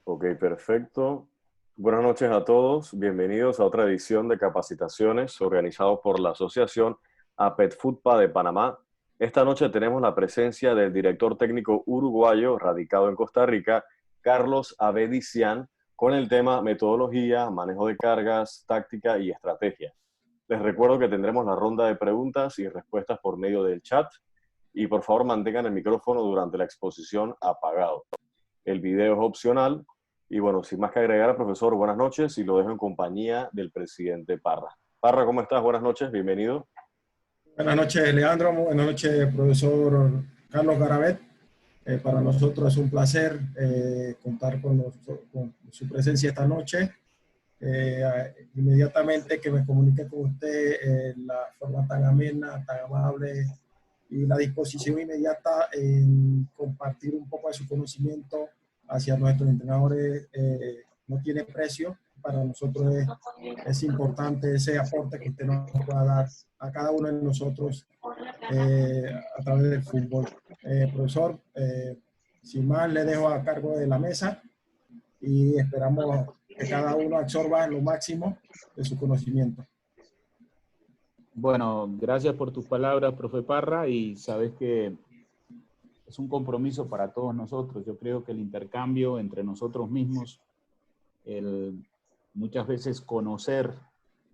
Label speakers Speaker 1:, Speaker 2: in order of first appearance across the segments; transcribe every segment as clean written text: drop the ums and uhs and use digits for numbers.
Speaker 1: Ok, perfecto. Buenas noches a todos. Bienvenidos a otra edición de capacitaciones organizado por la Asociación APETFUTPA de Panamá. Esta noche tenemos la presencia del director técnico uruguayo radicado en Costa Rica, Carlos Avedisian, con el tema metodología, manejo de cargas, táctica y estrategia. Les recuerdo que tendremos la ronda de preguntas y respuestas por medio del chat y por favor mantengan el micrófono durante la exposición apagado. El video es opcional. Y bueno, sin más que agregar, profesor, buenas noches y lo dejo en compañía del presidente Parra. Parra, ¿cómo estás? Buenas noches, bienvenido.
Speaker 2: Buenas noches, Leandro. Buenas noches, profesor Carlos Garabet. Para nosotros es un placer contar con su presencia esta noche. Inmediatamente que me comunique con usted, la forma tan amena, tan amable y la disposición inmediata en compartir un poco de su conocimiento hacia nuestros entrenadores no tiene precio. Para nosotros es importante ese aporte que usted nos pueda dar a cada uno de nosotros a través del fútbol. Profesor, sin más le dejo a cargo de la mesa y esperamos que cada uno absorba lo máximo de su conocimiento.
Speaker 3: Bueno, gracias por tus palabras, profe Parra, y sabes que es un compromiso para todos nosotros. Yo creo que el intercambio entre nosotros mismos, muchas veces conocer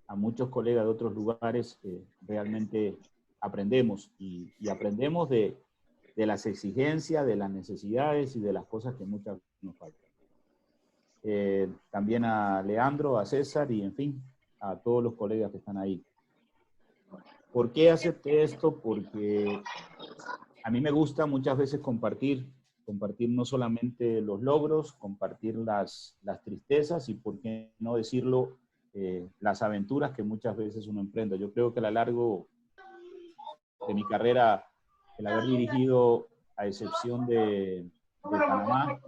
Speaker 3: a muchos colegas de otros lugares, realmente aprendemos y aprendemos de las exigencias, de las necesidades y de las cosas que muchas veces nos faltan. También a Leandro, a César y en fin, a todos los colegas que están ahí. ¿Por qué acepté esto? Porque a mí me gusta muchas veces compartir no solamente los logros, compartir las tristezas y, por qué no decirlo, las aventuras que muchas veces uno emprende. Yo creo que a lo largo de mi carrera, el haber dirigido, a excepción de Panamá,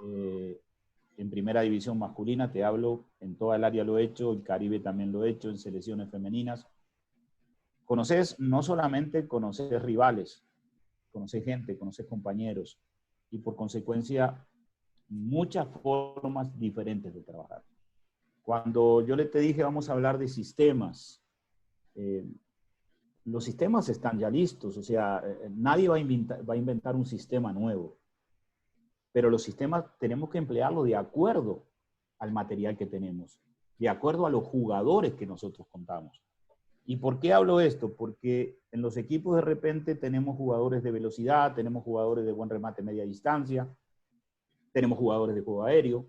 Speaker 3: en primera división masculina, te hablo, en toda el área lo he hecho, el Caribe también lo he hecho, en selecciones femeninas. Conoces, no solamente conoces rivales, conoces gente, conoces compañeros y por consecuencia muchas formas diferentes de trabajar. Cuando yo te dije vamos a hablar de sistemas, los sistemas están ya listos, o sea, nadie va a inventar un sistema nuevo, pero los sistemas tenemos que emplearlos de acuerdo al material que tenemos, de acuerdo a los jugadores que nosotros contamos. ¿Y por qué hablo esto? Porque en los equipos de repente tenemos jugadores de velocidad, tenemos jugadores de buen remate media distancia, tenemos jugadores de juego aéreo.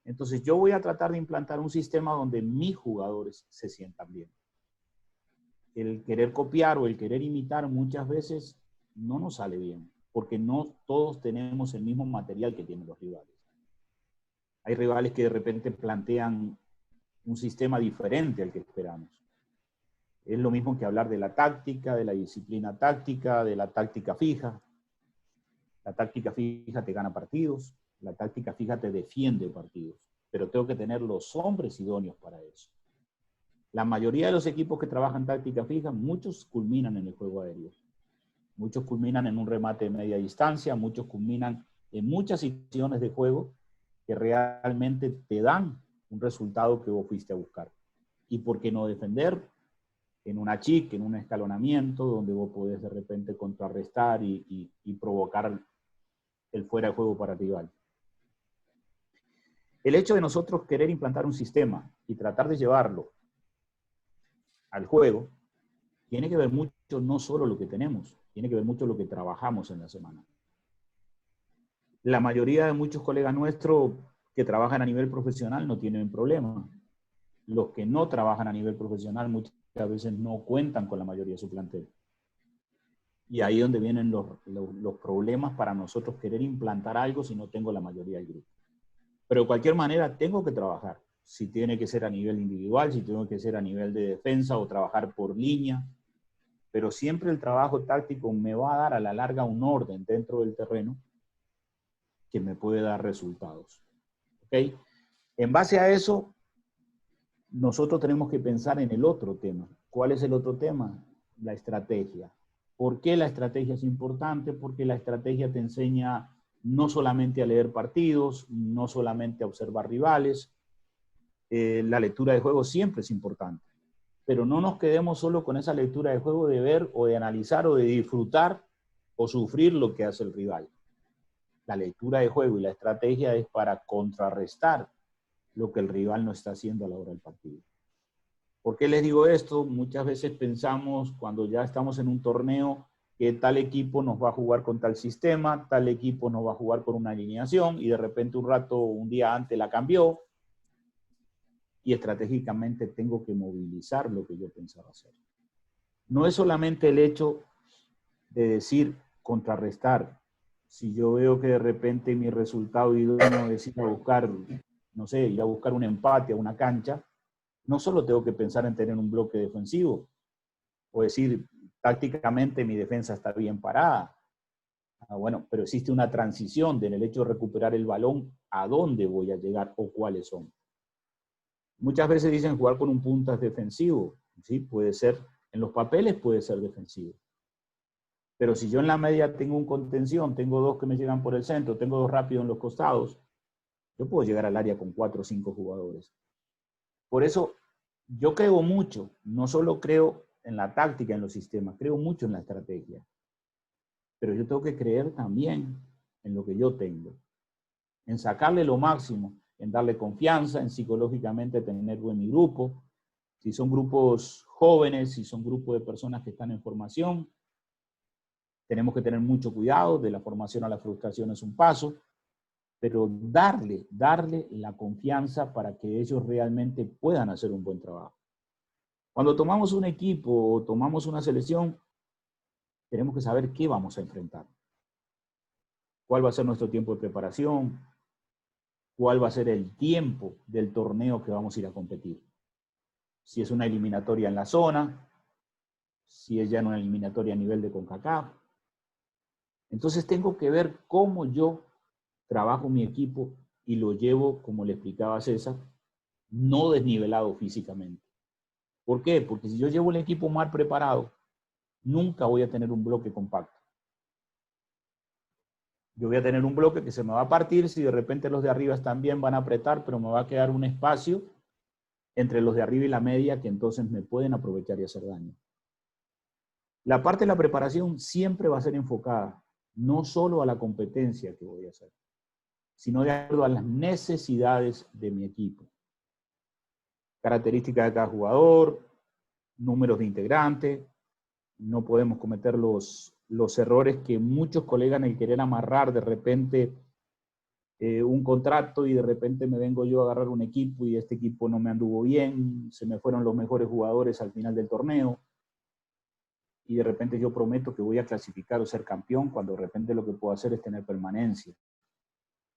Speaker 3: Entonces yo voy a tratar de implantar un sistema donde mis jugadores se sientan bien. El querer copiar o el querer imitar muchas veces no nos sale bien, porque no todos tenemos el mismo material que tienen los rivales. Hay rivales que de repente plantean un sistema diferente al que esperamos. Es lo mismo que hablar de la táctica, de la disciplina táctica, de la táctica fija. La táctica fija te gana partidos, la táctica fija te defiende partidos, pero tengo que tener los hombres idóneos para eso. La mayoría de los equipos que trabajan táctica fija, muchos culminan en el juego aéreo. Muchos culminan en un remate de media distancia, muchos culminan en muchas situaciones de juego que realmente te dan un resultado que vos fuiste a buscar. ¿Y por qué no defender? En una chica, en un escalonamiento, donde vos podés de repente contrarrestar y provocar el fuera de juego para el rival. El hecho de nosotros querer implantar un sistema y tratar de llevarlo al juego, tiene que ver mucho no solo lo que tenemos, tiene que ver mucho lo que trabajamos en la semana. La mayoría de muchos colegas nuestros que trabajan a nivel profesional no tienen problema. Los que no trabajan a nivel profesional muchas veces no cuentan con la mayoría de su plantel. Y ahí es donde vienen los problemas para nosotros querer implantar algo si no tengo la mayoría del grupo. Pero de cualquier manera tengo que trabajar. Si tiene que ser a nivel individual, si tiene que ser a nivel de defensa o trabajar por línea. Pero siempre el trabajo táctico me va a dar a la larga un orden dentro del terreno que me puede dar resultados. ¿Ok? En base a eso, nosotros tenemos que pensar en el otro tema. ¿Cuál es el otro tema? La estrategia. ¿Por qué la estrategia es importante? Porque la estrategia te enseña no solamente a leer partidos, no solamente a observar rivales. La lectura de juego siempre es importante, pero no nos quedemos solo con esa lectura de juego de ver o de analizar o de disfrutar o sufrir lo que hace el rival. La lectura de juego y la estrategia es para contrarrestar lo que el rival no está haciendo a la hora del partido. ¿Por qué les digo esto? Muchas veces pensamos cuando ya estamos en un torneo que tal equipo nos va a jugar con tal sistema, tal equipo nos va a jugar con una alineación y de repente un día antes la cambió y estratégicamente tengo que movilizar lo que yo pensaba hacer. No es solamente el hecho de decir contrarrestar. Si yo veo que de repente mi resultado idóneo es ir a buscar, no sé, ir a buscar un empate a una cancha, no solo tengo que pensar en tener un bloque defensivo, o decir, tácticamente mi defensa está bien parada. Bueno, pero existe una transición en el hecho de recuperar el balón, a dónde voy a llegar o cuáles son. Muchas veces dicen jugar con un punta defensivo, ¿sí? Puede ser, en los papeles puede ser defensivo. Pero si yo en la media tengo un contención, tengo dos que me llegan por el centro, tengo dos rápidos en los costados, yo puedo llegar al área con 4 o 5 jugadores. Por eso yo creo mucho, no solo creo en la táctica, en los sistemas, creo mucho en la estrategia. Pero yo tengo que creer también en lo que yo tengo, en sacarle lo máximo, en darle confianza, en psicológicamente tener buen mi grupo. Si son grupos jóvenes, si son grupos de personas que están en formación, tenemos que tener mucho cuidado, de la formación a la frustración es un paso, pero darle la confianza para que ellos realmente puedan hacer un buen trabajo. Cuando tomamos un equipo o tomamos una selección, tenemos que saber qué vamos a enfrentar. ¿Cuál va a ser nuestro tiempo de preparación? ¿Cuál va a ser el tiempo del torneo que vamos a ir a competir? Si es una eliminatoria en la zona, si es ya una eliminatoria a nivel de CONCACAF. Entonces tengo que ver cómo yo trabajo mi equipo y lo llevo, como le explicaba César, no desnivelado físicamente. ¿Por qué? Porque si yo llevo el equipo mal preparado, nunca voy a tener un bloque compacto. Yo voy a tener un bloque que se me va a partir si de repente los de arriba también van a apretar, pero me va a quedar un espacio entre los de arriba y la media que entonces me pueden aprovechar y hacer daño. La parte de la preparación siempre va a ser enfocada no solo a la competencia que voy a hacer, sino de acuerdo a las necesidades de mi equipo. Características de cada jugador, números de integrantes. No podemos cometer los errores que muchos colegas en el querer amarrar de repente un contrato y de repente me vengo yo a agarrar un equipo y este equipo no me anduvo bien, se me fueron los mejores jugadores al final del torneo y de repente yo prometo que voy a clasificar o ser campeón cuando de repente lo que puedo hacer es tener permanencia.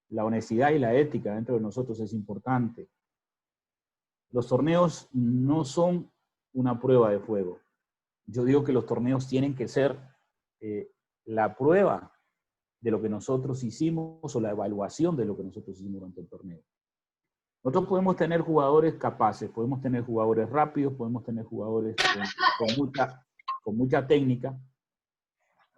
Speaker 3: La honestidad y la ética dentro de nosotros es importante. Los torneos no son una prueba de fuego. Yo digo que los torneos tienen que ser la prueba de lo que nosotros hicimos o la evaluación de lo que nosotros hicimos durante el torneo. Nosotros podemos tener jugadores capaces, podemos tener jugadores rápidos, podemos tener jugadores con mucha técnica,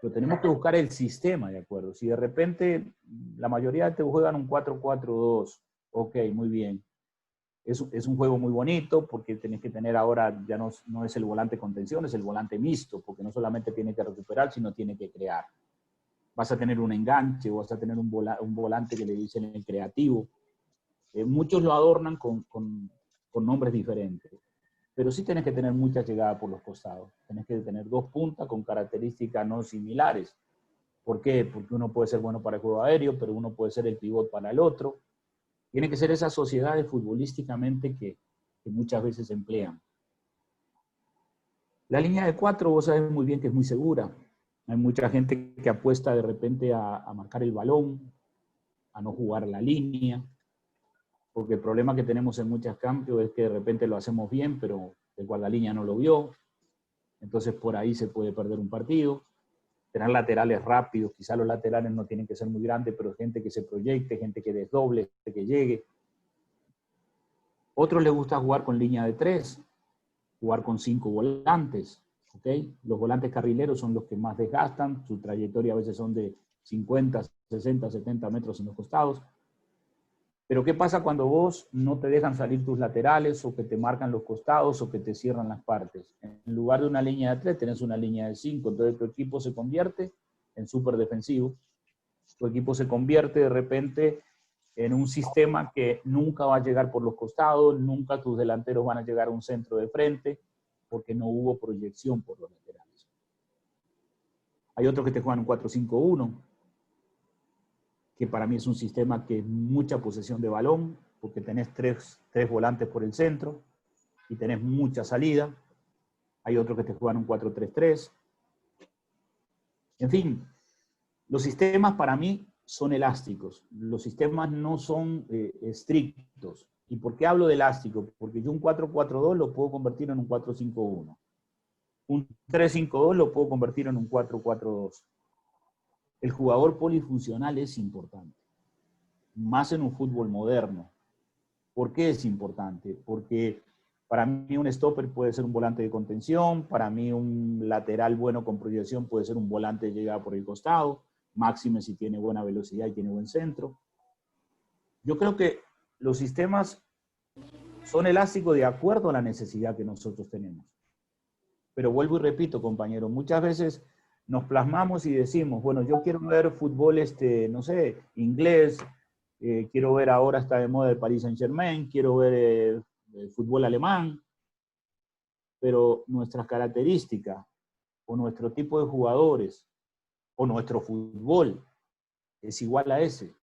Speaker 3: pero tenemos que buscar el sistema, ¿de acuerdo? Si de repente la mayoría te juegan un 4-4-2, ok, muy bien. Es un juego muy bonito porque tenés que tener ahora, ya no es el volante contención, es el volante mixto, porque no solamente tiene que recuperar, sino tiene que crear. Vas a tener un enganche, vas a tener un volante que le dicen el creativo. Muchos lo adornan con nombres diferentes, pero sí tenés que tener mucha llegada por los costados. Tenés que tener dos puntas con características no similares. ¿Por qué? Porque uno puede ser bueno para el juego aéreo, pero uno puede ser el pivot para el otro. Tiene que ser esas sociedades futbolísticamente que muchas veces se emplean. La línea de 4, vos sabés muy bien que es muy segura. Hay mucha gente que apuesta de repente a marcar el balón, a no jugar la línea, porque el problema que tenemos en muchos cambios es que de repente lo hacemos bien, pero el guardalínea no lo vio, entonces por ahí se puede perder un partido. Tener laterales rápidos, quizás los laterales no tienen que ser muy grandes, pero gente que se proyecte, gente que desdoble, que llegue. Otros les gusta jugar con línea de 3, jugar con 5 volantes, ¿ok? Los volantes carrileros son los que más desgastan, su trayectoria a veces son de 50, 60, 70 metros en los costados. Pero ¿qué pasa cuando vos no te dejan salir tus laterales o que te marcan los costados o que te cierran las partes? En lugar de una línea de 3 tenés una línea de 5, entonces tu equipo se convierte en súper defensivo. Tu equipo se convierte de repente en un sistema que nunca va a llegar por los costados, nunca tus delanteros van a llegar a un centro de frente, porque no hubo proyección por los laterales. Hay otros que te juegan un 4-5-1, que para mí es un sistema que es mucha posesión de balón, porque tenés tres volantes por el centro y tenés mucha salida. Hay otros que te juegan un 4-3-3. En fin, los sistemas para mí son elásticos. Los sistemas no son estrictos. ¿Y por qué hablo de elástico? Porque yo un 4-4-2 lo puedo convertir en un 4-5-1. Un 3-5-2 lo puedo convertir en un 4-4-2. El jugador polifuncional es importante, más en un fútbol moderno. ¿Por qué es importante? Porque para mí un stopper puede ser un volante de contención, para mí un lateral bueno con proyección puede ser un volante de llegada por el costado, máxime si tiene buena velocidad y tiene buen centro. Yo creo que los sistemas son elásticos de acuerdo a la necesidad que nosotros tenemos. Pero vuelvo y repito, compañero, muchas veces nos plasmamos y decimos, bueno, yo quiero ver fútbol, no sé, inglés, quiero ver ahora está de moda el Paris Saint-Germain, quiero ver el fútbol alemán, pero nuestras características o nuestro tipo de jugadores o nuestro fútbol es igual a ese.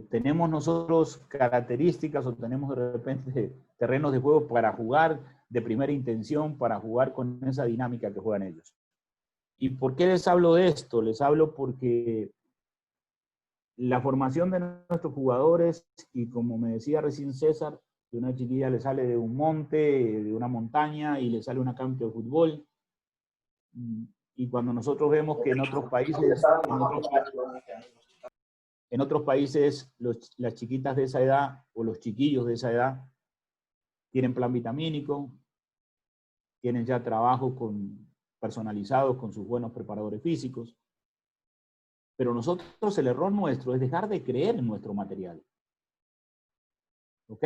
Speaker 3: Tenemos nosotros características o tenemos de repente terrenos de juego para jugar de primera intención, para jugar con esa dinámica que juegan ellos. ¿Y por qué les hablo de esto? Les hablo porque la formación de nuestros jugadores, y como me decía recién César, que una chiquilla le sale de un monte, de una montaña, y le sale una cancha de fútbol. Y cuando nosotros vemos que en otros países las chiquitas de esa edad, o los chiquillos de esa edad, tienen plan vitamínico, tienen ya trabajos personalizados con sus buenos preparadores físicos. Pero nosotros, el error nuestro es dejar de creer en nuestro material. ¿Ok?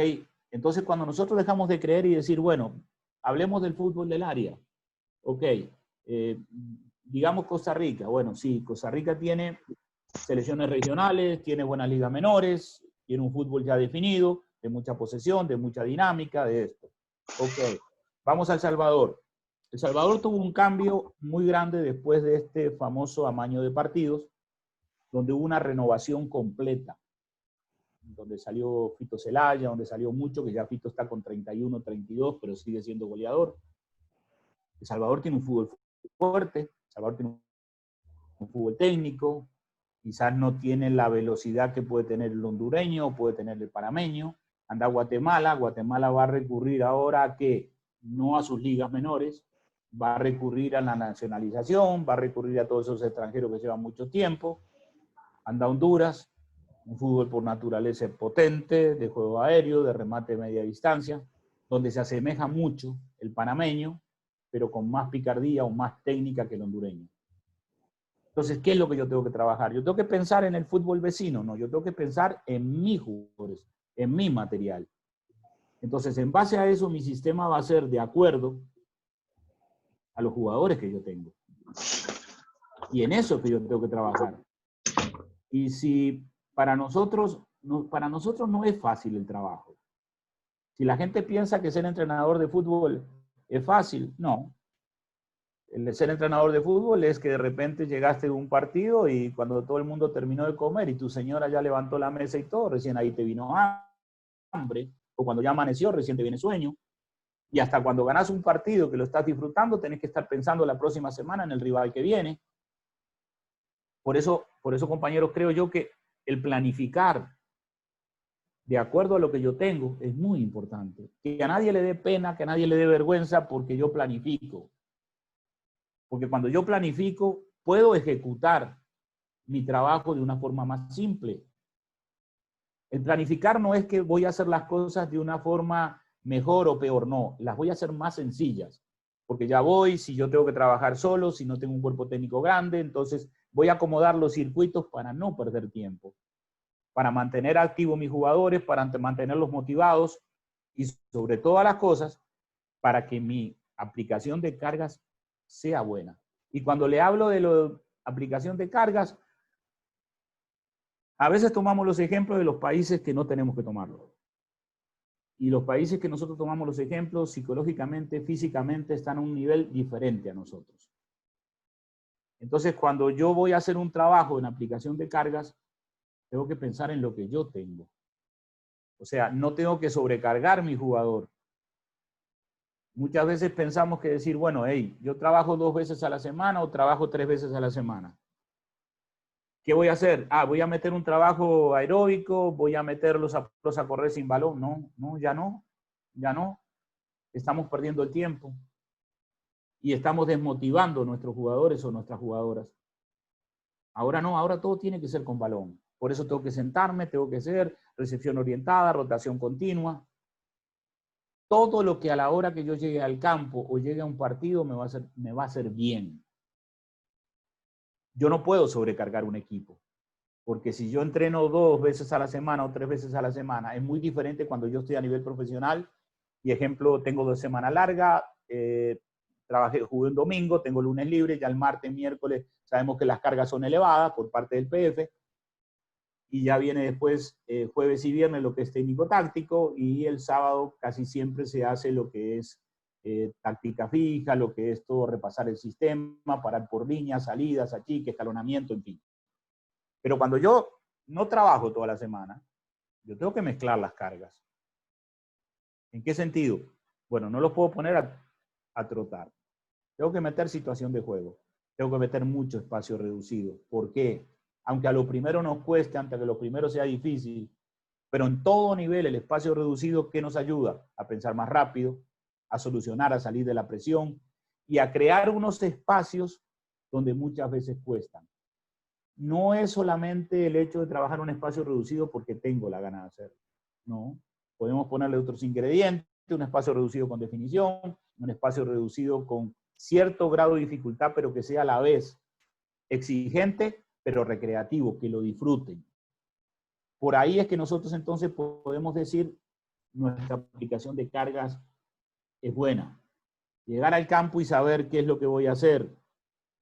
Speaker 3: Entonces, cuando nosotros dejamos de creer y decir, bueno, hablemos del fútbol del área. Ok, digamos Costa Rica. Bueno, sí, Costa Rica tiene selecciones regionales, tiene buenas ligas menores, tiene un fútbol ya definido, de mucha posesión, de mucha dinámica, de esto. Ok, vamos a El Salvador. El Salvador tuvo un cambio muy grande después de este famoso amaño de partidos, donde hubo una renovación completa, donde salió Fito Zelaya, donde salió mucho, que ya Fito está con 31, 32, pero sigue siendo goleador. El Salvador tiene un fútbol fuerte, El Salvador tiene un fútbol técnico, quizás no tiene la velocidad que puede tener el hondureño o puede tener el panameño. Anda a Guatemala, Guatemala va a recurrir ahora a que, no a sus ligas menores, va a recurrir a la nacionalización, va a recurrir a todos esos extranjeros que llevan mucho tiempo. Anda a Honduras, un fútbol por naturaleza potente, de juego aéreo, de remate de media distancia, donde se asemeja mucho el panameño, pero con más picardía o más técnica que el hondureño. Entonces, ¿qué es lo que yo tengo que trabajar? Yo tengo que pensar en el fútbol vecino, no, yo tengo que pensar en mis jugadores, en mi material. Entonces, en base a eso, mi sistema va a ser de acuerdo a los jugadores que yo tengo. Y en eso es que yo tengo que trabajar. Y si para nosotros no es fácil el trabajo. Si la gente piensa que ser entrenador de fútbol es fácil, no. El ser entrenador de fútbol es que de repente llegaste de un partido y cuando todo el mundo terminó de comer y tu señora ya levantó la mesa y todo, recién ahí te vino hambre, o cuando ya amaneció, recién te viene sueño. Y hasta cuando ganas un partido que lo estás disfrutando, tenés que estar pensando la próxima semana en el rival que viene. Por eso, compañeros, creo yo que el planificar de acuerdo a lo que yo tengo es muy importante. Que a nadie le dé pena, que a nadie le dé vergüenza porque yo planifico. Porque cuando yo planifico, puedo ejecutar mi trabajo de una forma más simple. El planificar no es que voy a hacer las cosas de una forma mejor o peor, no. Las voy a hacer más sencillas. Porque ya voy, si yo tengo que trabajar solo, si no tengo un cuerpo técnico grande, entonces voy a acomodar los circuitos para no perder tiempo, para mantener activos mis jugadores, para mantenerlos motivados y sobre todas las cosas, para que mi aplicación de cargas sea buena. Y cuando le hablo de la aplicación de cargas, a veces tomamos los ejemplos de los países que no tenemos que tomarlos. Y los países que nosotros tomamos los ejemplos, psicológicamente, físicamente, están a un nivel diferente a nosotros. Entonces, cuando yo voy a hacer un trabajo en aplicación de cargas, tengo que pensar en lo que yo tengo. O sea, no tengo que sobrecargar mi jugador. Muchas veces pensamos que decir, bueno, hey, yo trabajo 2 veces a la semana o trabajo 3 veces a la semana. ¿Qué voy a hacer? Voy a meter un trabajo aeróbico, voy a meterlos a correr sin balón. No, ya no. Estamos perdiendo el tiempo y estamos desmotivando a nuestros jugadores o nuestras jugadoras. Ahora no, ahora todo tiene que ser con balón. Por eso tengo que sentarme, tengo que hacer recepción orientada, rotación continua. Todo lo que a la hora que yo llegue al campo o llegue a un partido me va a hacer bien. Yo no puedo sobrecargar un equipo, porque si yo entreno 2 veces a la semana o 3 veces a la semana, es muy diferente cuando yo estoy a nivel profesional y, ejemplo, tengo 2 semanas largas, jugué un domingo, tengo lunes libre, ya el martes, miércoles, sabemos que las cargas son elevadas por parte del PF, y ya viene después jueves y viernes lo que es técnico táctico, y el sábado casi siempre se hace lo que es táctica fija, lo que es todo repasar el sistema, parar por líneas, salidas, achique, escalonamiento, en fin. Pero cuando yo no trabajo toda la semana, yo tengo que mezclar las cargas. ¿En qué sentido? Bueno, no los puedo poner a trotar. Tengo que meter situación de juego. Tengo que meter mucho espacio reducido. ¿Por qué? Aunque a lo primero nos cueste, aunque a lo primero sea difícil, pero en todo nivel el espacio reducido, ¿qué nos ayuda? A pensar más rápido, a solucionar, a salir de la presión y a crear unos espacios donde muchas veces cuestan. No es solamente el hecho de trabajar un espacio reducido porque tengo la gana de hacerlo. No, podemos ponerle otros ingredientes, un espacio reducido con definición, un espacio reducido con cierto grado de dificultad, pero que sea a la vez exigente, pero recreativo, que lo disfruten. Por ahí es que nosotros entonces podemos decir nuestra aplicación de cargas es buena. Llegar al campo y saber qué es lo que voy a hacer.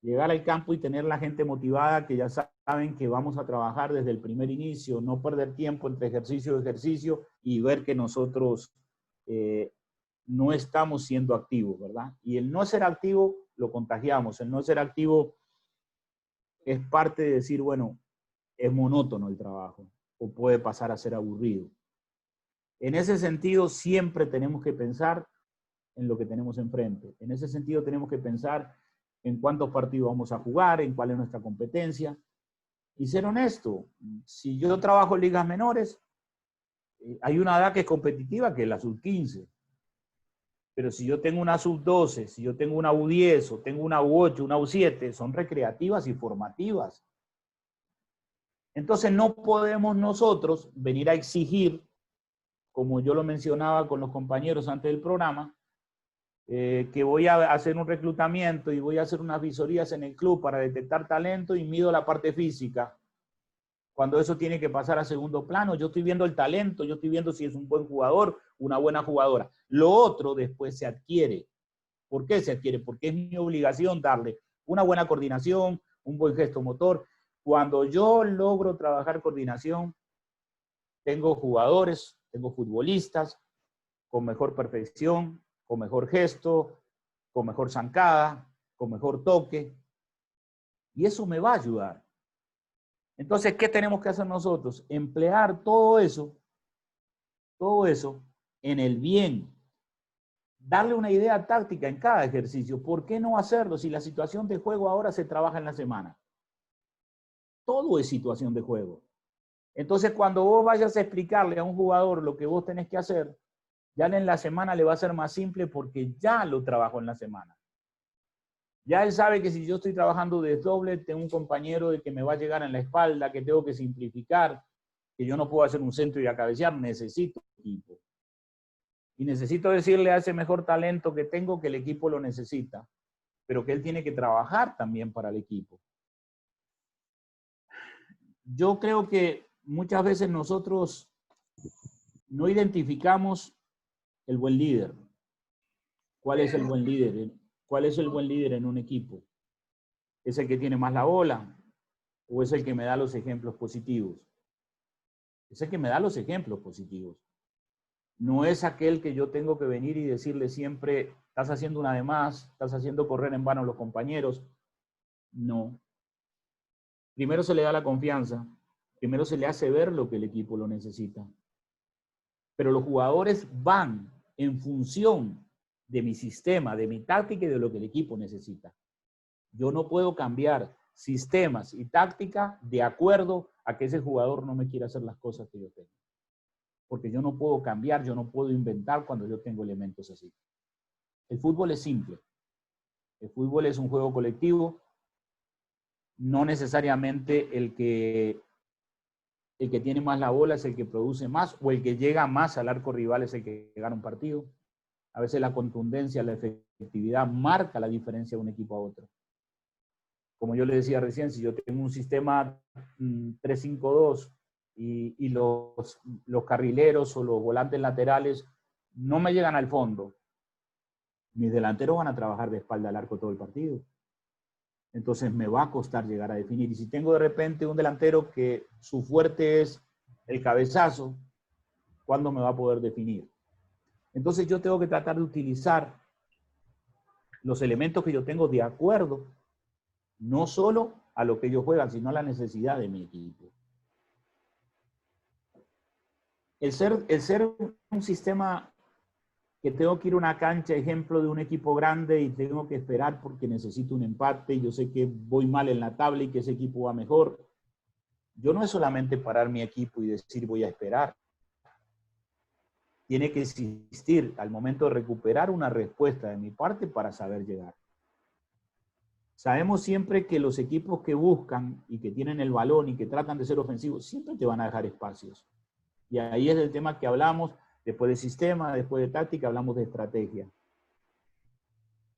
Speaker 3: Llegar al campo y tener la gente motivada que ya saben que vamos a trabajar desde el primer inicio, no perder tiempo entre ejercicio y ejercicio y ver que nosotros no estamos siendo activos, ¿verdad? Y el no ser activo lo contagiamos. El no ser activo es parte de decir, bueno, es monótono el trabajo o puede pasar a ser aburrido. En ese sentido, siempre tenemos que pensar en lo que tenemos enfrente. En ese sentido, tenemos que pensar en cuántos partidos vamos a jugar, en cuál es nuestra competencia. Y ser honesto, si yo trabajo en ligas menores, hay una edad que es competitiva, que es la sub-15. Pero si yo tengo una sub-12, si yo tengo una U10, o tengo una U8, una U7, son recreativas y formativas. Entonces no podemos nosotros venir a exigir, como yo lo mencionaba con los compañeros antes del programa, que voy a hacer un reclutamiento y voy a hacer unas visorías en el club para detectar talento y mido la parte física. Cuando eso tiene que pasar a segundo plano, yo estoy viendo el talento, yo estoy viendo si es un buen jugador, una buena jugadora. Lo otro después se adquiere. ¿Por qué se adquiere? Porque es mi obligación darle una buena coordinación, un buen gesto motor. Cuando yo logro trabajar coordinación, tengo jugadores, tengo futbolistas con mejor perfección, con mejor gesto, con mejor zancada, con mejor toque. Y eso me va a ayudar. Entonces, ¿qué tenemos que hacer nosotros? Emplear todo eso en el bien. Darle una idea táctica en cada ejercicio. ¿Por qué no hacerlo si la situación de juego ahora se trabaja en la semana? Todo es situación de juego. Entonces, cuando vos vayas a explicarle a un jugador lo que vos tenés que hacer, ya en la semana le va a ser más simple porque ya lo trabajó en la semana. Ya él sabe que si yo estoy trabajando desdoble, tengo un compañero de que me va a llegar en la espalda, que tengo que simplificar, que yo no puedo hacer un centro y a cabecear, necesito equipo. Y necesito decirle a ese mejor talento que tengo que el equipo lo necesita, pero que él tiene que trabajar también para el equipo. Yo creo que muchas veces nosotros no identificamos el buen líder. ¿Cuál es el buen líder? ¿Cuál es el buen líder en un equipo? ¿Es el que tiene más la bola? ¿O es el que me da los ejemplos positivos? Es el que me da los ejemplos positivos. No es aquel que yo tengo que venir y decirle siempre, estás haciendo una de más, estás haciendo correr en vano a los compañeros. No. Primero se le da la confianza, primero se le hace ver lo que el equipo lo necesita. Pero los jugadores van en función de mi sistema, de mi táctica y de lo que el equipo necesita. Yo no puedo cambiar sistemas y táctica de acuerdo a que ese jugador no me quiera hacer las cosas que yo tengo. Porque yo no puedo cambiar, yo no puedo inventar cuando yo tengo elementos así. El fútbol es simple. El fútbol es un juego colectivo. No necesariamente el que tiene más la bola es el que produce más, o el que llega más al arco rival es el que gana un partido. A veces la contundencia, la efectividad marca la diferencia de un equipo a otro. Como yo le decía recién, si yo tengo un sistema 3-5-2 y los carrileros o los volantes laterales no me llegan al fondo, mis delanteros van a trabajar de espalda al arco todo el partido. Entonces me va a costar llegar a definir. Y si tengo de repente un delantero que su fuerte es el cabezazo, ¿cuándo me va a poder definir? Entonces yo tengo que tratar de utilizar los elementos que yo tengo de acuerdo, no solo a lo que ellos juegan, sino a la necesidad de mi equipo. El ser un sistema que tengo que ir a una cancha, ejemplo de un equipo grande, y tengo que esperar porque necesito un empate, y yo sé que voy mal en la tabla y que ese equipo va mejor. Yo no es solamente parar mi equipo y decir voy a esperar. Tiene que existir al momento de recuperar una respuesta de mi parte para saber llegar. Sabemos siempre que los equipos que buscan y que tienen el balón y que tratan de ser ofensivos, siempre te van a dejar espacios. Y ahí es el tema que hablamos, después de sistema, después de táctica, hablamos de estrategia.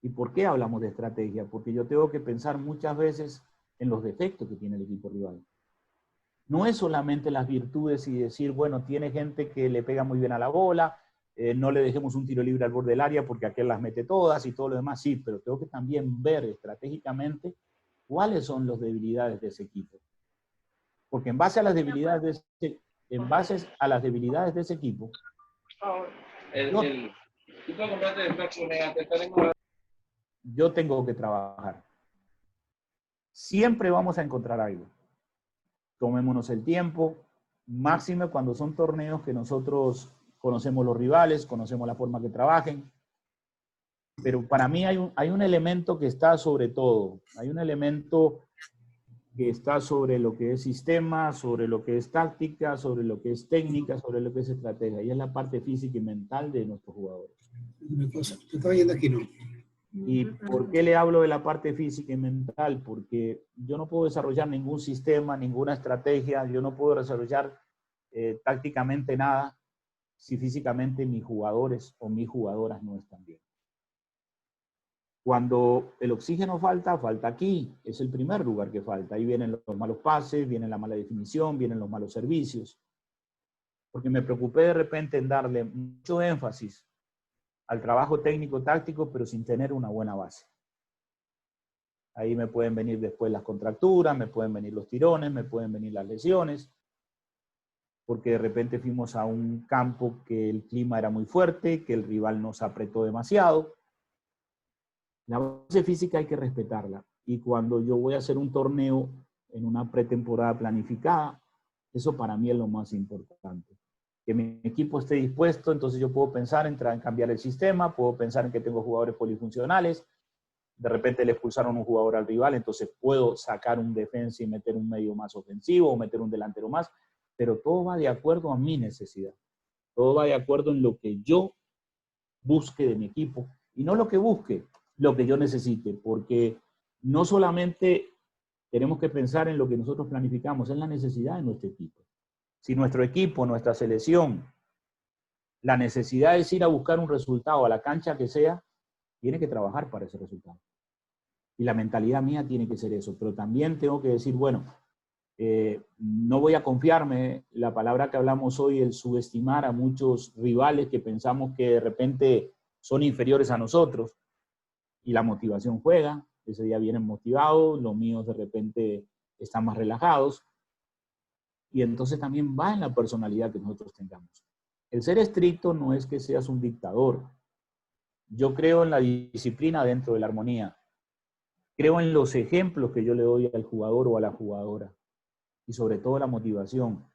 Speaker 3: ¿Y por qué hablamos de estrategia? Porque yo tengo que pensar muchas veces en los defectos que tiene el equipo rival. No es solamente las virtudes y decir, bueno, tiene gente que le pega muy bien a la bola, no le dejemos un tiro libre al borde del área porque aquel las mete todas y todo lo demás, sí, pero tengo que también ver estratégicamente cuáles son las debilidades de ese equipo. Porque en base a las debilidades de ese equipo, yo tengo que trabajar. Siempre vamos a encontrar algo. Tomémonos el tiempo, máxime cuando son torneos que nosotros conocemos los rivales, conocemos la forma que trabajen. Pero para mí hay un elemento que está sobre todo. Hay un elemento que está sobre lo que es sistema, sobre lo que es táctica, sobre lo que es técnica, sobre lo que es estrategia. Y es la parte física y mental de nuestros jugadores.
Speaker 4: Una cosa, te estaba viendo aquí, ¿no?
Speaker 3: ¿Y por qué le hablo de la parte física y mental? Porque yo no puedo desarrollar ningún sistema, ninguna estrategia, yo no puedo desarrollar tácticamente nada si físicamente mis jugadores o mis jugadoras no están bien. Cuando el oxígeno falta aquí, es el primer lugar que falta. Ahí vienen los malos pases, viene la mala definición, vienen los malos servicios. Porque me preocupé de repente en darle mucho énfasis al trabajo técnico-táctico, pero sin tener una buena base. Ahí me pueden venir después las contracturas, me pueden venir los tirones, me pueden venir las lesiones, porque de repente fuimos a un campo que el clima era muy fuerte, que el rival nos apretó demasiado. La base física hay que respetarla. Y cuando yo voy a hacer un torneo en una pretemporada planificada, eso para mí es lo más importante. Que mi equipo esté dispuesto, entonces yo puedo pensar en cambiar el sistema, puedo pensar en que tengo jugadores polifuncionales, de repente le expulsaron un jugador al rival, entonces puedo sacar un defensa y meter un medio más ofensivo o meter un delantero más, pero todo va de acuerdo a mi necesidad. Todo va de acuerdo en lo que yo busque de mi equipo y no lo que busque, lo que yo necesite, porque no solamente tenemos que pensar en lo que nosotros planificamos, en la necesidad de nuestro equipo. Si nuestro equipo, nuestra selección, la necesidad es ir a buscar un resultado a la cancha que sea, tiene que trabajar para ese resultado. Y la mentalidad mía tiene que ser eso. Pero también tengo que decir, bueno, No voy a confiarme, la palabra que hablamos hoy, el subestimar a muchos rivales que pensamos que de repente son inferiores a nosotros, y la motivación juega, ese día vienen motivados, los míos de repente están más relajados, y entonces también va en la personalidad que nosotros tengamos. El ser estricto no es que seas un dictador. Yo creo en la disciplina dentro de la armonía. Creo en los ejemplos que yo le doy al jugador o a la jugadora. Y sobre todo la motivación.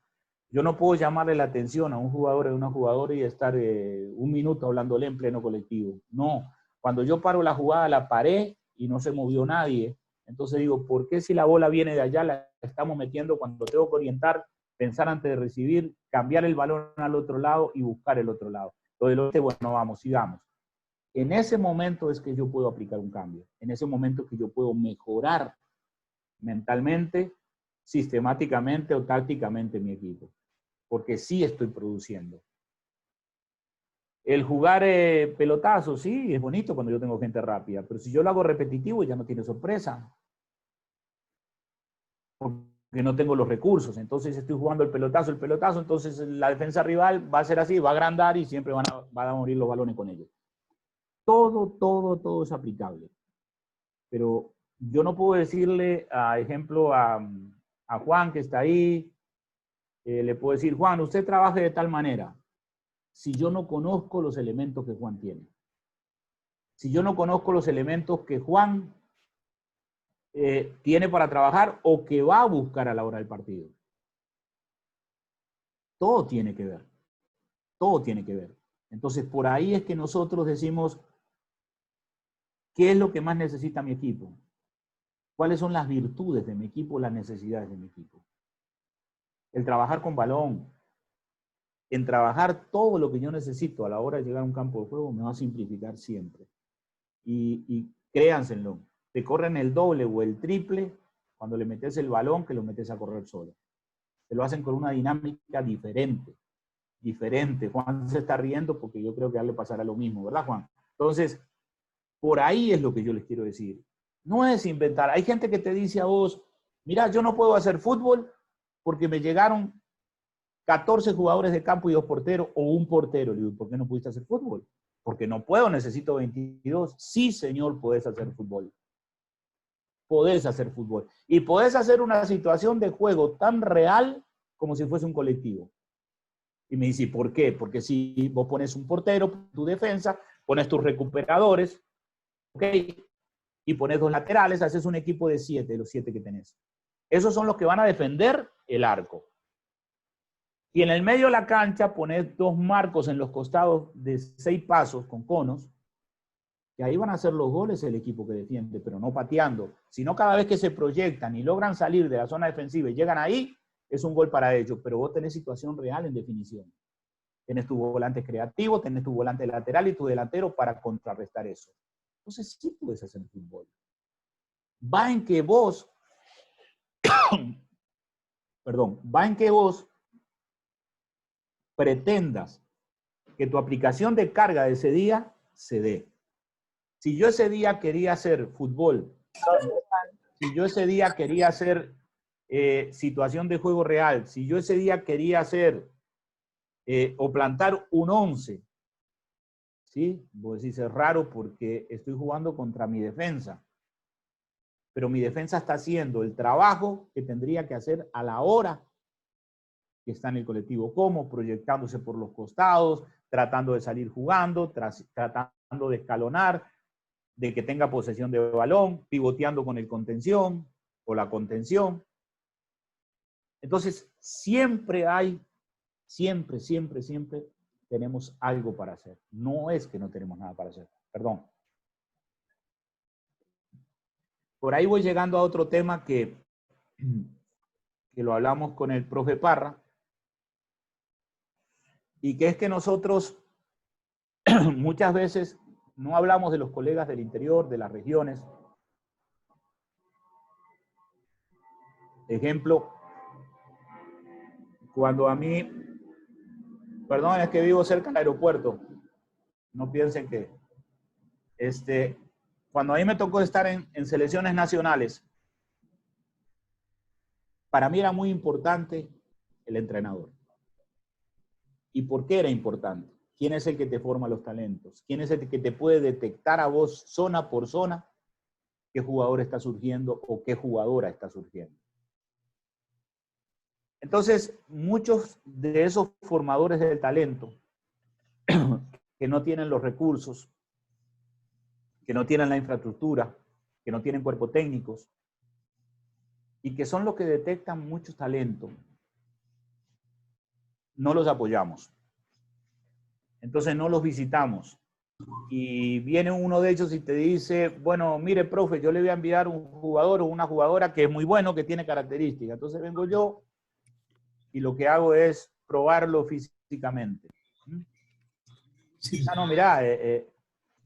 Speaker 3: Yo no puedo llamarle la atención a un jugador o a una jugadora y estar un minuto hablándole en pleno colectivo. No. Cuando yo paro la jugada, la paré y no se movió nadie. Entonces digo, ¿por qué si la bola viene de allá la estamos metiendo cuando tengo que orientar, pensar antes de recibir, cambiar el balón al otro lado y buscar el otro lado? Lo del otro, bueno, vamos, sigamos. En ese momento es que yo puedo aplicar un cambio. En ese momento es que yo puedo mejorar mentalmente, sistemáticamente o tácticamente mi equipo. Porque sí estoy produciendo. El jugar pelotazo, sí, es bonito cuando yo tengo gente rápida, pero si yo lo hago repetitivo ya no tiene sorpresa. Porque no tengo los recursos. Entonces estoy jugando el pelotazo, entonces la defensa rival va a ser así, va a agrandar y siempre van a morir los balones con ellos. Todo es aplicable. Pero yo no puedo decirle, a ejemplo, a Juan que está ahí, le puedo decir, Juan, usted trabaje de tal manera. Si yo no conozco los elementos que Juan tiene. Si yo no conozco los elementos que Juan tiene para trabajar o que va a buscar a la hora del partido. Todo tiene que ver. Todo tiene que ver. Entonces, por ahí es que nosotros decimos, ¿qué es lo que más necesita mi equipo? ¿Cuáles son las virtudes de mi equipo, las necesidades de mi equipo? El trabajar con balón, en trabajar todo lo que yo necesito a la hora de llegar a un campo de juego, me va a simplificar siempre. Y créanselo, te corren el doble o el triple cuando le metes el balón que lo metes a correr solo. Te lo hacen con una dinámica diferente. Juan se está riendo porque yo creo que a él le pasará lo mismo, ¿verdad, Juan? Entonces, por ahí es lo que yo les quiero decir. No es inventar. Hay gente que te dice a vos, mira, yo no puedo hacer fútbol porque me llegaron 14 jugadores de campo y 2 porteros o un portero. Le digo, ¿por qué no pudiste hacer fútbol? Porque no puedo, necesito 22. Sí, señor, podés hacer fútbol. Podés hacer fútbol. Y podés hacer una situación de juego tan real como si fuese un colectivo. Y me dice, ¿por qué? Porque si vos pones un portero, tu defensa, pones tus recuperadores, ¿ok? Y pones 2 laterales, haces un equipo de 7, los 7 que tenés. Esos son los que van a defender el arco. Y en el medio de la cancha pones 2 marcos en los costados de 6 pasos con conos, que ahí van a hacer los goles el equipo que defiende, pero no pateando, sino cada vez que se proyectan y logran salir de la zona defensiva y llegan ahí, es un gol para ellos, pero vos tenés situación real en definición. Tenés tu volante creativo, tenés tu volante lateral y tu delantero para contrarrestar eso. Entonces sí puedes hacer fútbol. Va en que vos, pretendas que tu aplicación de carga de ese día se dé. Si yo ese día quería hacer fútbol, si yo ese día quería hacer situación de juego real, si yo ese día quería hacer o plantar un 11, ¿sí? Vos decís, es raro porque estoy jugando contra mi defensa. Pero mi defensa está haciendo el trabajo que tendría que hacer a la hora que está en el colectivo. ¿Cómo? Proyectándose por los costados, tratando de salir jugando, tratando de escalonar, de que tenga posesión de balón, pivoteando con el contención o la contención. Entonces, siempre tenemos algo para hacer. No es que no tenemos nada para hacer. Perdón. Por ahí voy llegando a otro tema que lo hablamos con el profe Parra, y que es que nosotros muchas veces no hablamos de los colegas del interior, de las regiones. Ejemplo, cuando a mí, perdón, es que vivo cerca del aeropuerto, no piensen que, cuando a mí me tocó estar en selecciones nacionales, para mí era muy importante el entrenador. ¿Y por qué era importante? ¿Quién es el que te forma los talentos? ¿Quién es el que te puede detectar a vos zona por zona qué jugador está surgiendo o qué jugadora está surgiendo? Entonces, muchos de esos formadores del talento que no tienen los recursos, que no tienen la infraestructura, que no tienen cuerpos técnicos y que son los que detectan muchos talentos, no los apoyamos. Entonces no los visitamos. Y viene uno de ellos y te dice, bueno, mire, profe, yo le voy a enviar un jugador o una jugadora que es muy bueno, que tiene características. Entonces vengo yo y lo que hago es probarlo físicamente.
Speaker 4: Sí.
Speaker 3: Ah, no, mira,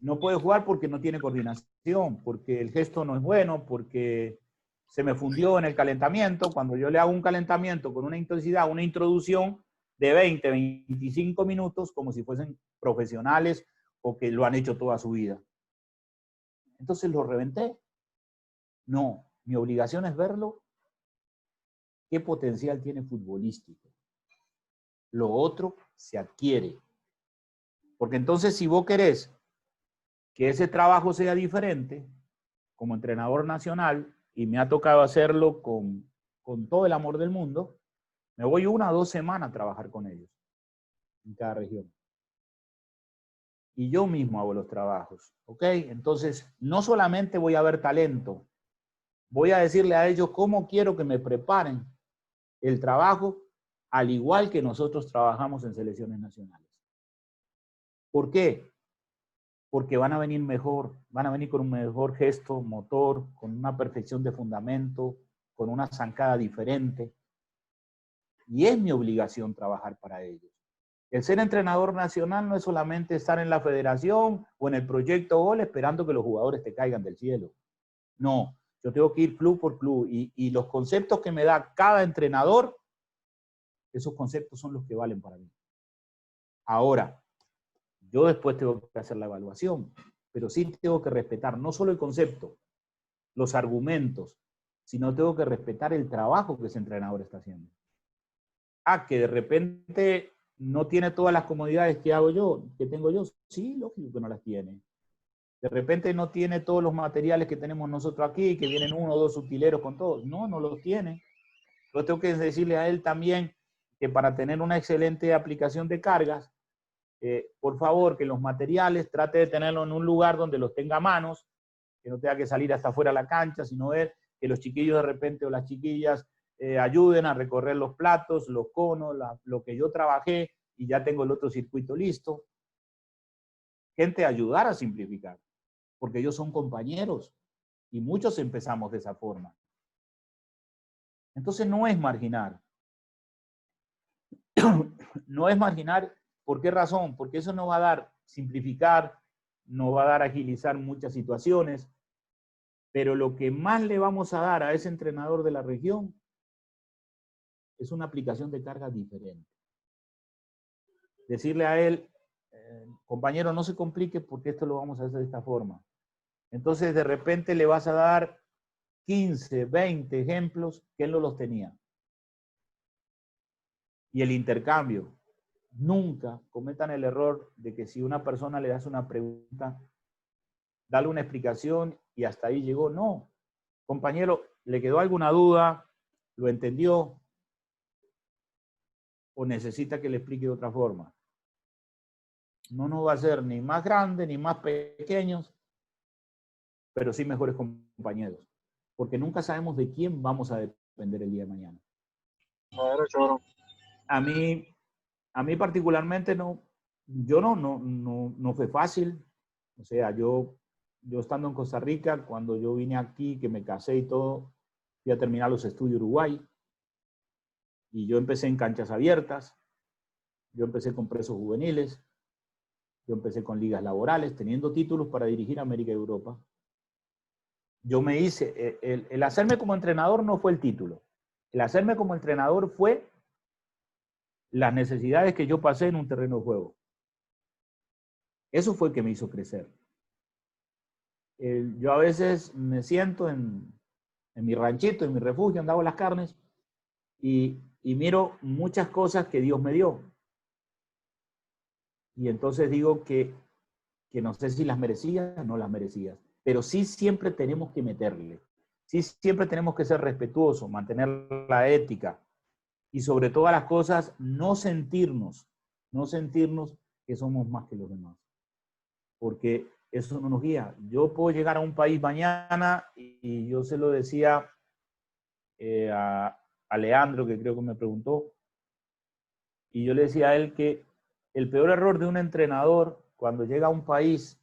Speaker 3: no puede jugar porque no tiene coordinación, porque el gesto no es bueno, porque se me fundió en el calentamiento. Cuando yo le hago un calentamiento con una intensidad, una introducción de 20, 25 minutos, como si fuesen profesionales o que lo han hecho toda su vida. Entonces lo reventé. No, mi obligación es verlo, qué potencial tiene futbolístico. Lo otro se adquiere. Porque entonces si vos querés que ese trabajo sea diferente, como entrenador nacional, y me ha tocado hacerlo con todo el amor del mundo, me voy 1 o 2 semanas a trabajar con ellos en cada región. Y yo mismo hago los trabajos, ¿ok? Entonces, no solamente voy a ver talento, voy a decirle a ellos cómo quiero que me preparen el trabajo, al igual que nosotros trabajamos en selecciones nacionales. ¿Por qué? Porque van a venir mejor, van a venir con un mejor gesto motor, con una perfección de fundamento, con una zancada diferente. Y es mi obligación trabajar para ellos. El ser entrenador nacional no es solamente estar en la federación o en el proyecto GOL esperando que los jugadores te caigan del cielo. No, yo tengo que ir club por club y los conceptos que me da cada entrenador, esos conceptos son los que valen para mí. Ahora, yo después tengo que hacer la evaluación, pero sí tengo que respetar no solo el concepto, los argumentos, sino tengo que respetar el trabajo que ese entrenador está haciendo. Ah, que de repente no tiene todas las comodidades que hago yo, que tengo yo. Sí, lógico que no las tiene. De repente no tiene todos los materiales que tenemos nosotros aquí, que vienen 1 o 2 utileros con todos. No, no los tiene. Yo tengo que decirle a él también que para tener una excelente aplicación de cargas, por favor, que los materiales trate de tenerlos en un lugar donde los tenga a manos, que no tenga que salir hasta afuera a la cancha, sino ver que los chiquillos de repente o las chiquillas ayuden a recorrer los platos, los conos, lo que yo trabajé y ya tengo el otro circuito listo. Gente, ayudar a simplificar, porque ellos son compañeros y muchos empezamos de esa forma. Entonces no es marginar. No es marginar. ¿Por qué razón? Porque eso no va a dar simplificar, no va a dar agilizar muchas situaciones, pero lo que más le vamos a dar a ese entrenador de la región es una aplicación de carga diferente. Decirle a él, compañero, no se complique porque esto lo vamos a hacer de esta forma. Entonces, de repente le vas a dar 15, 20 ejemplos que él no los tenía. Y el intercambio. Nunca cometan el error de que si una persona le hace una pregunta, dale una explicación y hasta ahí llegó. No. Compañero, ¿le quedó alguna duda? ¿Lo entendió? ¿O necesita que le explique de otra forma? No nos va a hacer ni más grandes ni más pequeños, pero sí mejores compañeros. Porque nunca sabemos de quién vamos a depender el día de mañana. A mí particularmente yo no fue fácil. O sea, yo estando en Costa Rica, cuando yo vine aquí, que me casé y todo, fui a terminar los estudios en Uruguay. Y yo empecé en canchas abiertas, yo empecé con presos juveniles, yo empecé con ligas laborales, teniendo títulos para dirigir América y Europa. Yo me hice, el hacerme como entrenador no fue el título. El hacerme como entrenador fue las necesidades que yo pasé en un terreno de juego. Eso fue el que me hizo crecer. Yo a veces me siento en mi ranchito, en mi refugio, donde hago las carnes, y miro muchas cosas que Dios me dio. Y entonces digo que no sé si las merecías o no las merecías, pero sí siempre tenemos que meterle. Sí siempre tenemos que ser respetuosos, mantener la ética y sobre todas las cosas no sentirnos que somos más que los demás. Porque eso no nos guía. Yo puedo llegar a un país mañana y yo se lo decía a Leandro, que creo que me preguntó, y yo le decía a él que el peor error de un entrenador cuando llega a un país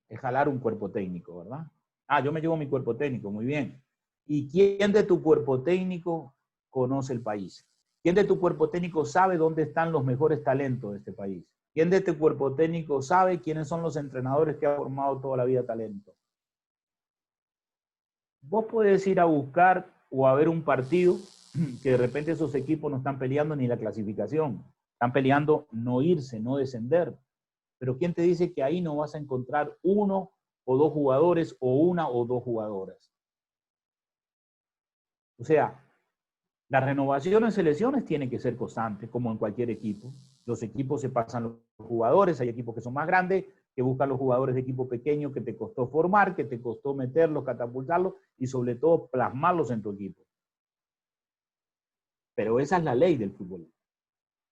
Speaker 3: es jalar un cuerpo técnico, ¿verdad? Ah, yo me llevo mi cuerpo técnico, muy bien. ¿Y quién de tu cuerpo técnico conoce el país? ¿Quién de tu cuerpo técnico sabe dónde están los mejores talentos de este país? ¿Quién de tu cuerpo técnico sabe quiénes son los entrenadores que han formado toda la vida talento? Vos podés ir a buscar o a ver un partido que de repente esos equipos no están peleando ni la clasificación, están peleando no irse, no descender. Pero ¿quién te dice que ahí no vas a encontrar uno o dos jugadores o una o dos jugadoras? O sea, la renovación en selecciones tiene que ser constante, como en cualquier equipo. Los equipos se pasan los jugadores, hay equipos que son más grandes, que buscan los jugadores de equipo pequeño que te costó formar, que te costó meterlos, catapultarlos y sobre todo plasmarlos en tu equipo. Pero esa es la ley del fútbol.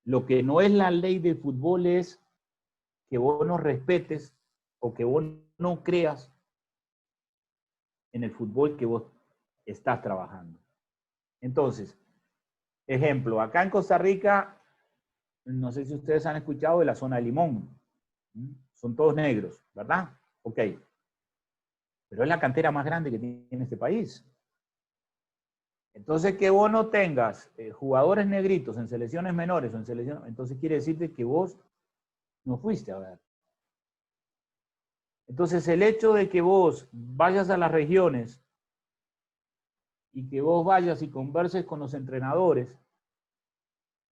Speaker 3: Lo que no es la ley del fútbol es que vos no respetes o que vos no creas en el fútbol que vos estás trabajando. Entonces, ejemplo, acá en Costa Rica, no sé si ustedes han escuchado de la zona de Limón. Son todos negros, ¿verdad? Ok. Pero es la cantera más grande que tiene este país. Entonces, que vos no tengas jugadores negritos en selecciones menores o en selecciones, entonces quiere decirte que vos no fuiste a ver. Entonces, el hecho de que vos vayas a las regiones y que vos vayas y converses con los entrenadores,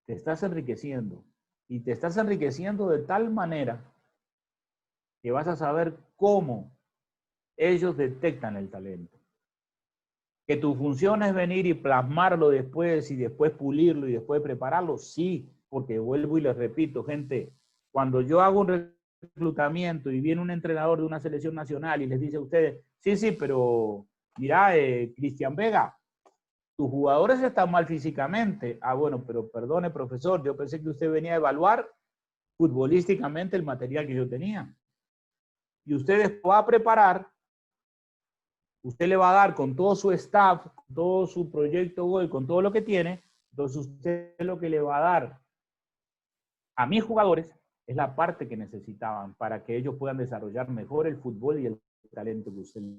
Speaker 3: te estás enriqueciendo. Y te estás enriqueciendo de tal manera que vas a saber cómo ellos detectan el talento. Que tu función es venir y plasmarlo después y después pulirlo y después prepararlo, sí, porque vuelvo y les repito, gente, cuando yo hago un reclutamiento y viene un entrenador de una selección nacional y les dice a ustedes, sí, pero mira, Cristian Vega, tus jugadores están mal físicamente. Ah, bueno, pero perdone, profesor, yo pensé que usted venía a evaluar futbolísticamente el material que yo tenía. Y usted va a preparar, usted le va a dar con todo su staff, todo su proyecto Gol, con todo lo que tiene, entonces usted lo que le va a dar a mis jugadores es la parte que necesitaban para que ellos puedan desarrollar mejor el fútbol y el talento que usted les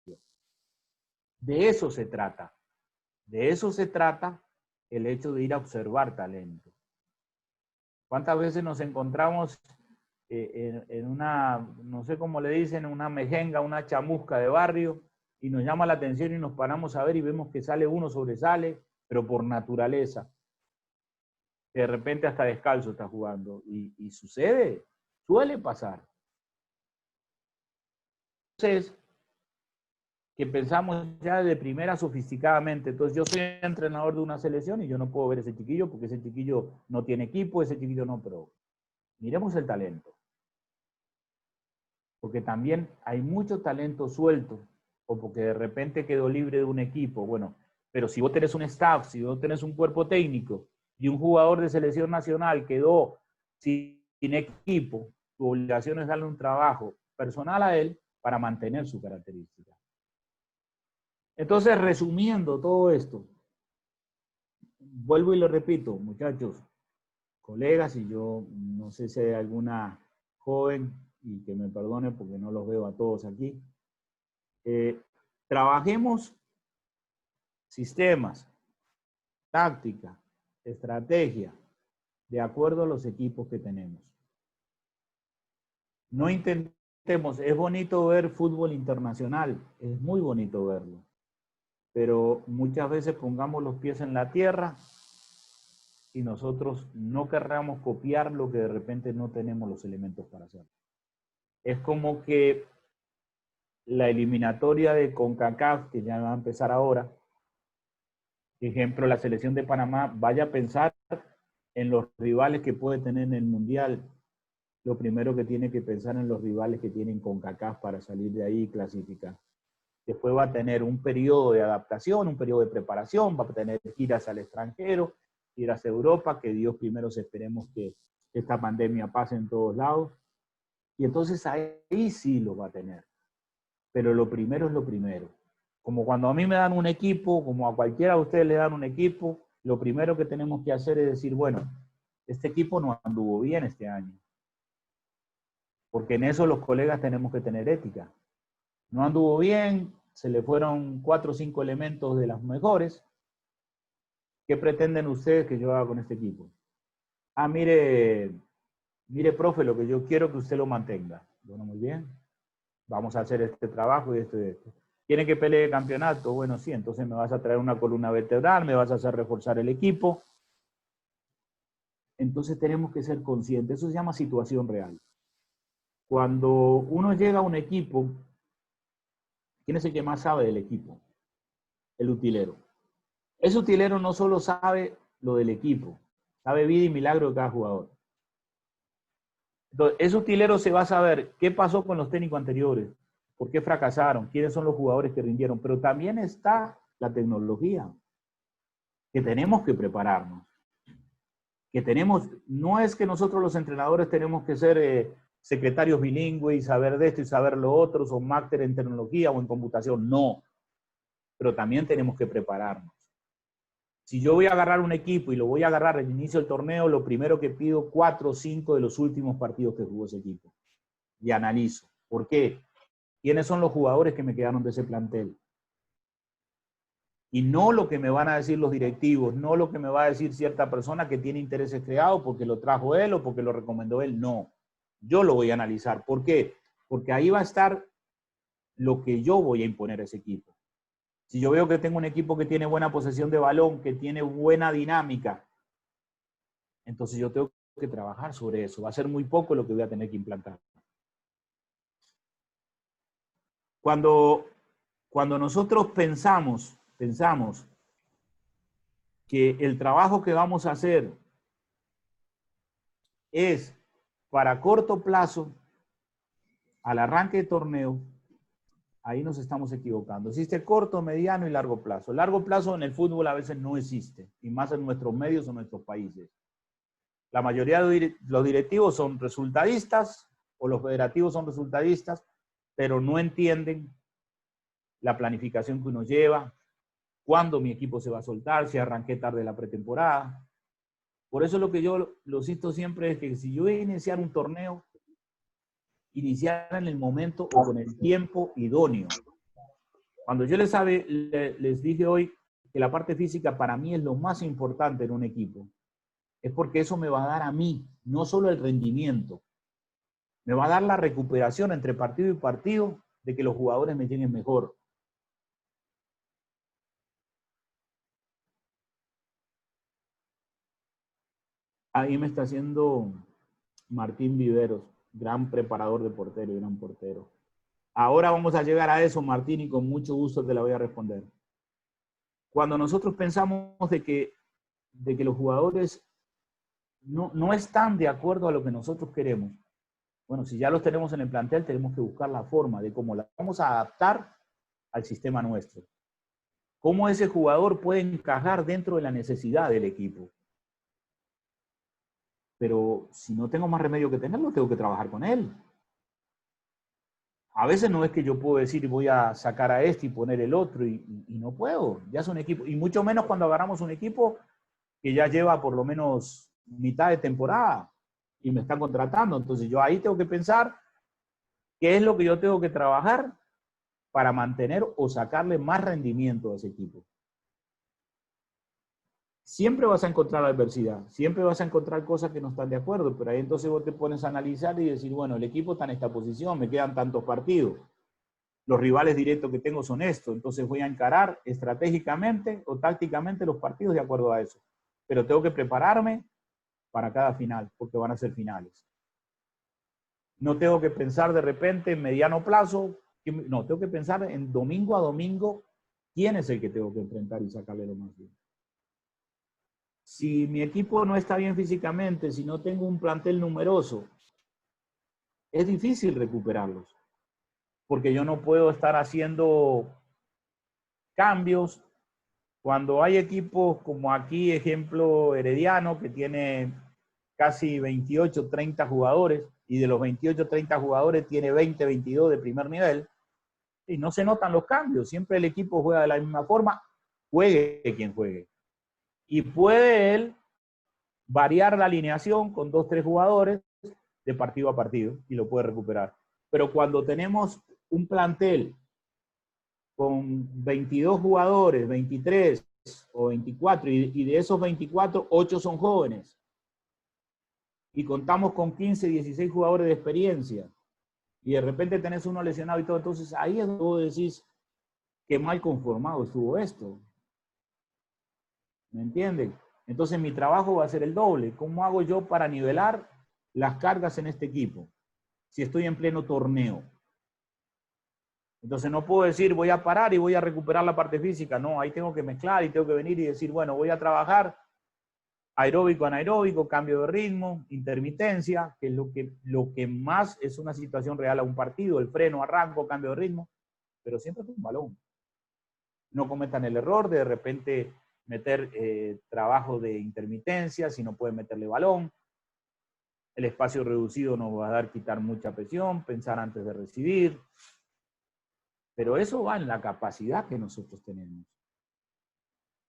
Speaker 3: dio. De eso se trata. De eso se trata el hecho de ir a observar talento. ¿Cuántas veces nos encontramos en una, no sé cómo le dicen, una mejenga, una chamusca de barrio, y nos llama la atención y nos paramos a ver y vemos que sale uno, sobresale, pero por naturaleza? De repente hasta descalzo está jugando. Y sucede, suele pasar. Entonces, que pensamos ya de primera sofisticadamente. Entonces, yo soy entrenador de una selección y yo no puedo ver ese chiquillo porque ese chiquillo no tiene equipo, ese chiquillo no, pero miremos el talento. Porque también hay mucho talento suelto, o porque de repente quedó libre de un equipo. Bueno, pero si vos tenés un staff, si vos tenés un cuerpo técnico y un jugador de selección nacional quedó sin equipo, tu obligación es darle un trabajo personal a él para mantener su característica. Entonces, resumiendo todo esto, vuelvo y lo repito, muchachos, colegas, y yo no sé si hay alguna joven, y que me perdone porque no los veo a todos aquí, trabajemos sistemas, táctica, estrategia, de acuerdo a los equipos que tenemos. No intentemos, es bonito ver fútbol internacional, es muy bonito verlo, pero muchas veces pongamos los pies en la tierra y nosotros no querramos copiar lo que de repente no tenemos los elementos para hacer. Es como que la eliminatoria de CONCACAF, que ya va a empezar ahora, Ejemplo, la selección de Panamá vaya a pensar en los rivales que puede tener en el Mundial. Lo primero que tiene que pensar en los rivales que tienen CONCACAF para salir de ahí y clasificar. Después va a tener un periodo de adaptación, un periodo de preparación, va a tener giras al extranjero, giras a Europa, que Dios primero esperemos que esta pandemia pase en todos lados. Y entonces ahí sí lo va a tener. Pero lo primero es lo primero. Como cuando a mí me dan un equipo, como a cualquiera de ustedes le dan un equipo, lo primero que tenemos que hacer es decir, bueno, este equipo no anduvo bien este año. Porque en eso los colegas tenemos que tener ética. No anduvo bien, se le fueron 4 o 5 elementos de las mejores. ¿Qué pretenden ustedes que yo haga con este equipo? Ah, mire, profe, lo que yo quiero que usted lo mantenga. Bueno, muy bien. Vamos a hacer este trabajo y esto y esto. ¿Quieren que pelee el campeonato? Bueno, sí, entonces me vas a traer una columna vertebral, me vas a hacer reforzar el equipo. Entonces tenemos que ser conscientes. Eso se llama situación real. Cuando uno llega a un equipo, ¿quién es el que más sabe del equipo? El utilero. Ese utilero no solo sabe lo del equipo, sabe vida y milagro de cada jugador. Entonces, ese utilero se va a saber qué pasó con los técnicos anteriores, por qué fracasaron, quiénes son los jugadores que rindieron, pero también está la tecnología, que tenemos que prepararnos. Que tenemos, no es que nosotros los entrenadores tenemos que ser secretarios bilingües y saber de esto y saber lo otro, o máster en tecnología o en computación, no. Pero también tenemos que prepararnos. Si yo voy a agarrar un equipo y lo voy a agarrar al inicio del torneo, lo primero que pido 4 o 5 de los últimos partidos que jugó ese equipo. Y analizo. ¿Por qué? ¿Quiénes son los jugadores que me quedaron de ese plantel? Y no lo que me van a decir los directivos, no lo que me va a decir cierta persona que tiene intereses creados porque lo trajo él o porque lo recomendó él. No. Yo lo voy a analizar. ¿Por qué? Porque ahí va a estar lo que yo voy a imponer a ese equipo. Si yo veo que tengo un equipo que tiene buena posesión de balón, que tiene buena dinámica, entonces yo tengo que trabajar sobre eso. Va a ser muy poco lo que voy a tener que implantar. Cuando nosotros pensamos que el trabajo que vamos a hacer es para corto plazo, al arranque de torneo, ahí nos estamos equivocando. Existe corto, mediano y largo plazo. Largo plazo en el fútbol a veces no existe, y más en nuestros medios o nuestros países. La mayoría de los directivos son resultadistas, o los federativos son resultadistas, pero no entienden la planificación que uno lleva, cuándo mi equipo se va a soltar, si arranqué tarde la pretemporada. Por eso lo que yo lo cito siempre es que si yo voy a iniciar un torneo, iniciar en el momento o con el tiempo idóneo. Cuando yo les dije hoy que la parte física para mí es lo más importante en un equipo, es porque eso me va a dar a mí, no solo el rendimiento, me va a dar la recuperación entre partido y partido de que los jugadores me lleguen mejor. Ahí me está haciendo Martín Viveros, gran preparador de portero y gran portero. Ahora vamos a llegar a eso, Martín, y con mucho gusto te la voy a responder. Cuando nosotros pensamos de que los jugadores no están de acuerdo a lo que nosotros queremos, bueno, si ya los tenemos en el plantel, tenemos que buscar la forma de cómo la vamos a adaptar al sistema nuestro. Cómo ese jugador puede encajar dentro de la necesidad del equipo. Pero si no tengo más remedio que tenerlo, tengo que trabajar con él. A veces no es que yo puedo decir voy a sacar a este y poner el otro y no puedo. Ya es un equipo, y mucho menos cuando agarramos un equipo que ya lleva por lo menos mitad de temporada y me están contratando. Entonces yo ahí tengo que pensar qué es lo que yo tengo que trabajar para mantener o sacarle más rendimiento a ese equipo. Siempre vas a encontrar adversidad, siempre vas a encontrar cosas que no están de acuerdo, pero ahí entonces vos te pones a analizar y decir, bueno, el equipo está en esta posición, me quedan tantos partidos, los rivales directos que tengo son estos, entonces voy a encarar estratégicamente o tácticamente los partidos de acuerdo a eso. Pero tengo que prepararme para cada final, porque van a ser finales. No tengo que pensar de repente en mediano plazo, no, tengo que pensar en domingo a domingo quién es el que tengo que enfrentar y sacarle lo más bien. si mi equipo no está bien físicamente, si no tengo un plantel numeroso, es difícil recuperarlos. Porque yo no puedo estar haciendo cambios cuando hay equipos como aquí, ejemplo, Herediano, que tiene casi 28, 30 jugadores, y de los 28, 30 jugadores tiene 20, 22 de primer nivel, y no se notan los cambios. Siempre el equipo juega de la misma forma, juegue quien juegue. Y puede él variar la alineación con 2, 3 jugadores de partido a partido y lo puede recuperar. Pero cuando tenemos un plantel con 22 jugadores, 23 o 24, y de esos 24, 8 son jóvenes, y contamos con 15, 16 jugadores de experiencia, y de repente tenés uno lesionado y todo, entonces ahí es donde vos decís que mal conformado estuvo esto. ¿Me entienden? Entonces mi trabajo va a ser el doble. ¿Cómo hago yo para nivelar las cargas en este equipo? Si estoy en pleno torneo. Entonces no puedo decir voy a parar y voy a recuperar la parte física. No, ahí tengo que mezclar y tengo que venir y decir, bueno, voy a trabajar aeróbico, anaeróbico, cambio de ritmo, intermitencia, que es lo que más es una situación real a un partido, el freno, arranco, cambio de ritmo, pero siempre con un balón. No cometan el error de repente meter trabajo de intermitencia, si no pueden meterle balón. El espacio reducido nos va a dar quitar mucha presión, pensar antes de recibir. Pero eso va en la capacidad que nosotros tenemos.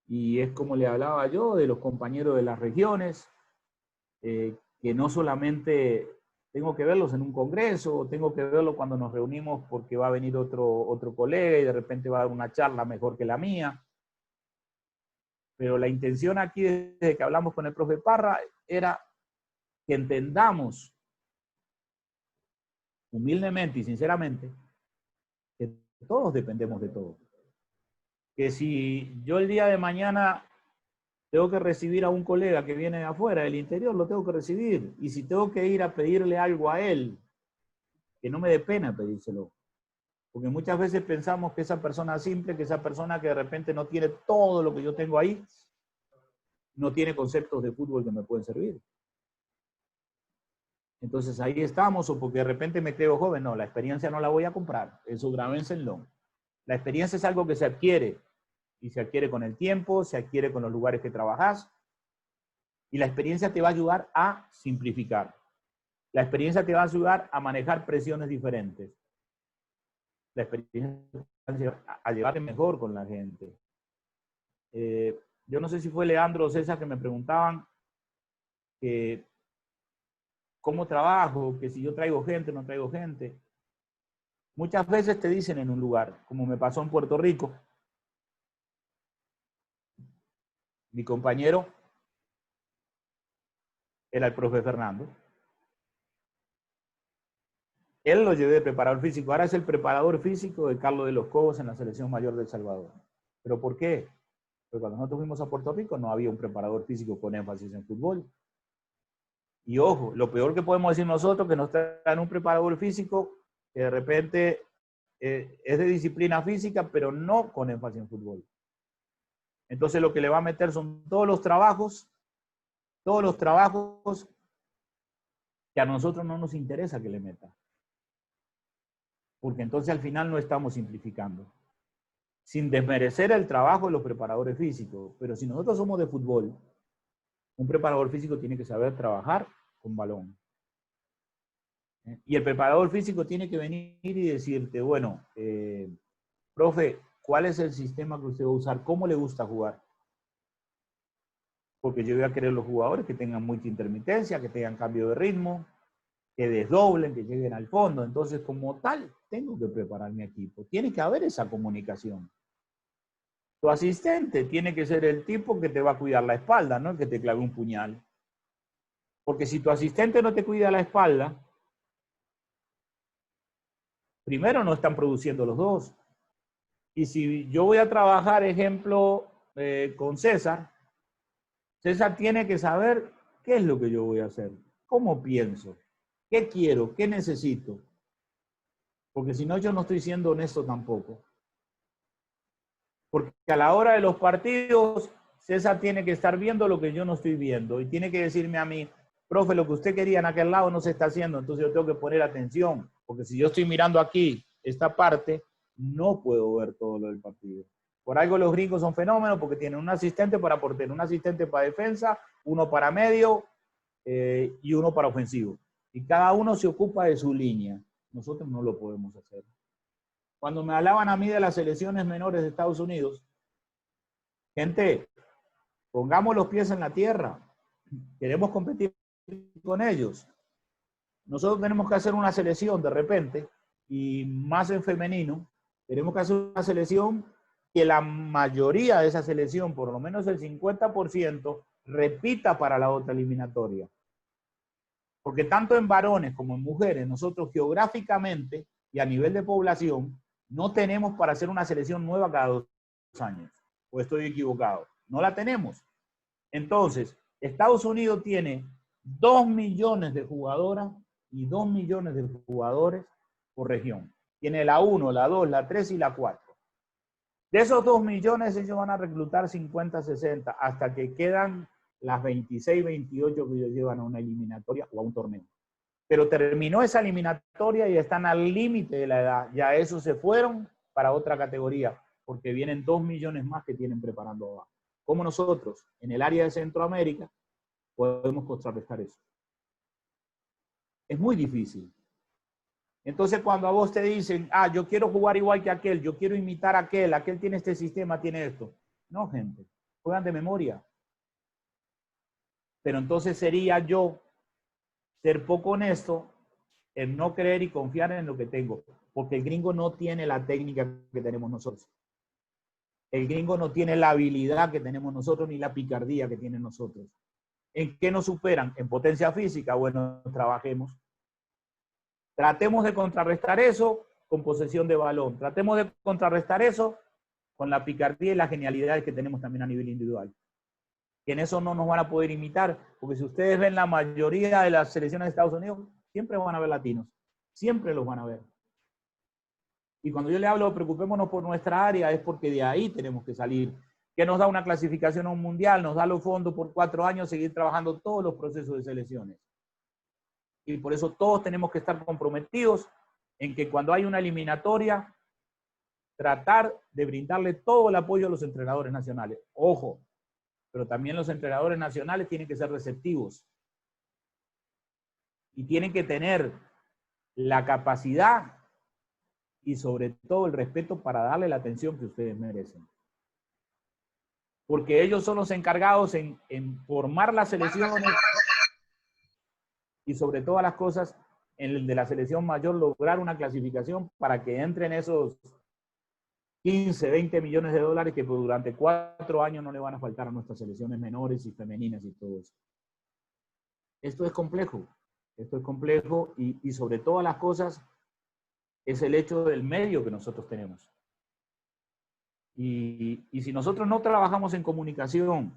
Speaker 3: Y es como le hablaba yo de los compañeros de las regiones, que no solamente tengo que verlos en un congreso, tengo que verlos cuando nos reunimos porque va a venir otro colega y de repente va a dar una charla mejor que la mía. Pero la intención aquí, desde que hablamos con el profe Parra, era que entendamos humildemente y sinceramente que todos dependemos de todos. Que si yo el día de mañana tengo que recibir a un colega que viene de afuera, del interior, lo tengo que recibir. Y si tengo que ir a pedirle algo a él, que no me dé pena pedírselo. Porque muchas veces pensamos que esa persona simple, que esa persona que de repente no tiene todo lo que yo tengo ahí, no tiene conceptos de fútbol que me pueden servir. Entonces ahí estamos, o porque de repente me creo joven, no, la experiencia no la voy a comprar, eso grábenselo. La experiencia es algo que se adquiere, y se adquiere con el tiempo, se adquiere con los lugares que trabajas, y la experiencia te va a ayudar a simplificar. La experiencia te va a ayudar a manejar presiones diferentes. La experiencia te va a llevarte mejor con la gente. Yo no sé si fue Leandro o César que me preguntaban que cómo trabajo, que si yo traigo gente o no traigo gente. Muchas veces te dicen en un lugar, como me pasó en Puerto Rico, mi compañero era el profe Fernando. Él lo llevé de preparador físico. Ahora es el preparador físico de Carlos de los Cobos en la Selección Mayor de El Salvador. ¿Pero por qué? Porque cuando nosotros fuimos a Puerto Rico no había un preparador físico con énfasis en fútbol. Y ojo, lo peor que podemos decir nosotros que nos traen un preparador físico que de repente es de disciplina física, pero no con énfasis en fútbol. Entonces lo que le va a meter son todos los trabajos que a nosotros no nos interesa que le meta. Porque entonces al final no estamos simplificando. Sin desmerecer el trabajo de los preparadores físicos, pero si nosotros somos de fútbol, un preparador físico tiene que saber trabajar con balón. Y el preparador físico tiene que venir y decirte, bueno, profe, ¿cuál es el sistema que usted va a usar? ¿Cómo le gusta jugar? Porque yo voy a querer los jugadores que tengan mucha intermitencia, que tengan cambio de ritmo, que desdoblen, que lleguen al fondo. Entonces, como tal, tengo que preparar mi equipo. Tiene que haber esa comunicación. Tu asistente tiene que ser el tipo que te va a cuidar la espalda, no el que te clave un puñal. Porque si tu asistente no te cuida la espalda, primero no están produciendo los dos. Y si yo voy a trabajar, ejemplo, con César, César tiene que saber qué es lo que yo voy a hacer, cómo pienso, qué quiero, qué necesito. Porque si no, yo no estoy siendo honesto tampoco. Porque a la hora de los partidos, César tiene que estar viendo lo que yo no estoy viendo y tiene que decirme a mí, profe, lo que usted quería en aquel lado no se está haciendo, entonces yo tengo que poner atención, porque si yo estoy mirando aquí esta parte, no puedo ver todo lo del partido. Por algo los gringos son fenómenos, porque tienen un asistente para portero, un asistente para defensa, uno para medio y uno para ofensivo. Y cada uno se ocupa de su línea. Nosotros no lo podemos hacer. Cuando me hablaban a mí de las selecciones menores de Estados Unidos, gente, pongamos los pies en la tierra. Queremos competir con ellos. Nosotros tenemos que hacer una selección de repente, y más en femenino, tenemos que hacer una selección que la mayoría de esa selección, por lo menos el 50%, repita para la otra eliminatoria. Porque tanto en varones como en mujeres, nosotros geográficamente y a nivel de población, no tenemos para hacer una selección nueva cada 2 años. ¿O estoy equivocado? No la tenemos. Entonces, Estados Unidos tiene 2 millones de jugadoras y 2 millones de jugadores por región. Tiene la 1, la 2, la 3 y la 4. De esos 2 millones, ellos van a reclutar 50, 60, hasta que quedan las 26, 28 que ellos llevan a una eliminatoria o a un torneo. Pero terminó esa eliminatoria y están al límite de la edad. Ya esos se fueron para otra categoría, porque vienen 2 millones más que tienen preparando abajo. Como nosotros, en el área de Centroamérica, podemos contrarrestar eso. Es muy difícil. Entonces, cuando a vos te dicen, yo quiero jugar igual que aquel, yo quiero imitar a aquel tiene este sistema, tiene esto. No, gente, juegan de memoria. Pero entonces sería yo ser poco honesto en no creer y confiar en lo que tengo, porque el gringo no tiene la técnica que tenemos nosotros. El gringo no tiene la habilidad que tenemos nosotros ni la picardía que tienen nosotros. ¿En qué nos superan? En potencia física. Bueno, trabajemos. Tratemos de contrarrestar eso con posesión de balón. Tratemos de contrarrestar eso con la picardía y la genialidad que tenemos también a nivel individual. Que en eso no nos van a poder imitar, porque si ustedes ven la mayoría de las selecciones de Estados Unidos, siempre van a ver latinos. Siempre los van a ver. Y cuando yo le hablo, preocupémonos por nuestra área, es porque de ahí tenemos que salir. Que nos da una clasificación a un mundial, nos da los fondos por 4 años, seguir trabajando todos los procesos de selecciones. Y por eso todos tenemos que estar comprometidos en que cuando hay una eliminatoria, tratar de brindarle todo el apoyo a los entrenadores nacionales. Ojo, pero también los entrenadores nacionales tienen que ser receptivos. Y tienen que tener la capacidad y sobre todo el respeto para darle la atención que ustedes merecen. Porque ellos son los encargados en formar las selecciones y sobre todas las cosas, en el de la selección mayor, lograr una clasificación para que entren esos 15, 20 millones de dólares que durante 4 años no le van a faltar a nuestras selecciones menores y femeninas y todo eso. Esto es complejo y sobre todas las cosas es el hecho del medio que nosotros tenemos. Y si nosotros no trabajamos en comunicación,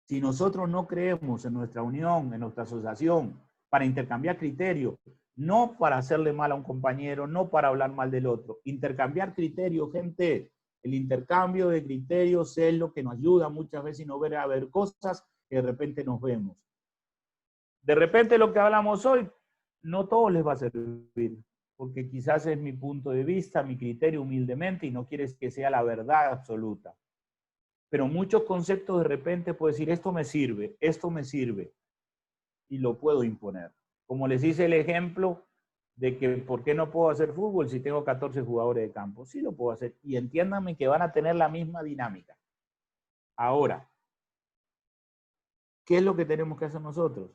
Speaker 3: si nosotros no creemos en nuestra unión, en nuestra asociación, para intercambiar criterios, no para hacerle mal a un compañero, no para hablar mal del otro, intercambiar criterios, gente, el intercambio de criterios es lo que nos ayuda muchas veces a ver cosas que de repente nos vemos. De repente lo que hablamos hoy, no todo les va a servir, porque quizás es mi punto de vista, mi criterio humildemente, y no quieres que sea la verdad absoluta. Pero muchos conceptos de repente puedo decir, esto me sirve, y lo puedo imponer. Como les hice el ejemplo de que ¿por qué no puedo hacer fútbol si tengo 14 jugadores de campo? Sí lo puedo hacer, y entiéndanme que van a tener la misma dinámica. Ahora, ¿qué es lo que tenemos que hacer nosotros?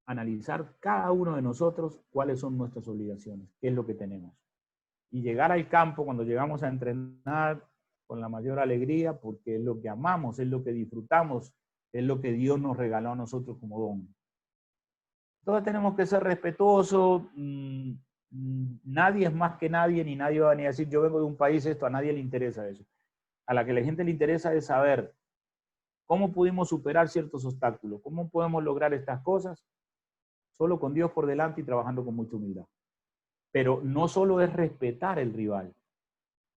Speaker 3: Analizar cada uno de nosotros cuáles son nuestras obligaciones, qué es lo que tenemos. Y llegar al campo cuando llegamos a entrenar con la mayor alegría, porque es lo que amamos, es lo que disfrutamos, es lo que Dios nos regaló a nosotros como don. Entonces tenemos que ser respetuosos, nadie es más que nadie, ni nadie va a venir a decir, yo vengo de un país esto, a nadie le interesa eso. A la que la gente le interesa es saber cómo pudimos superar ciertos obstáculos, cómo podemos lograr estas cosas, solo con Dios por delante y trabajando con mucha humildad. Pero no solo es respetar el rival,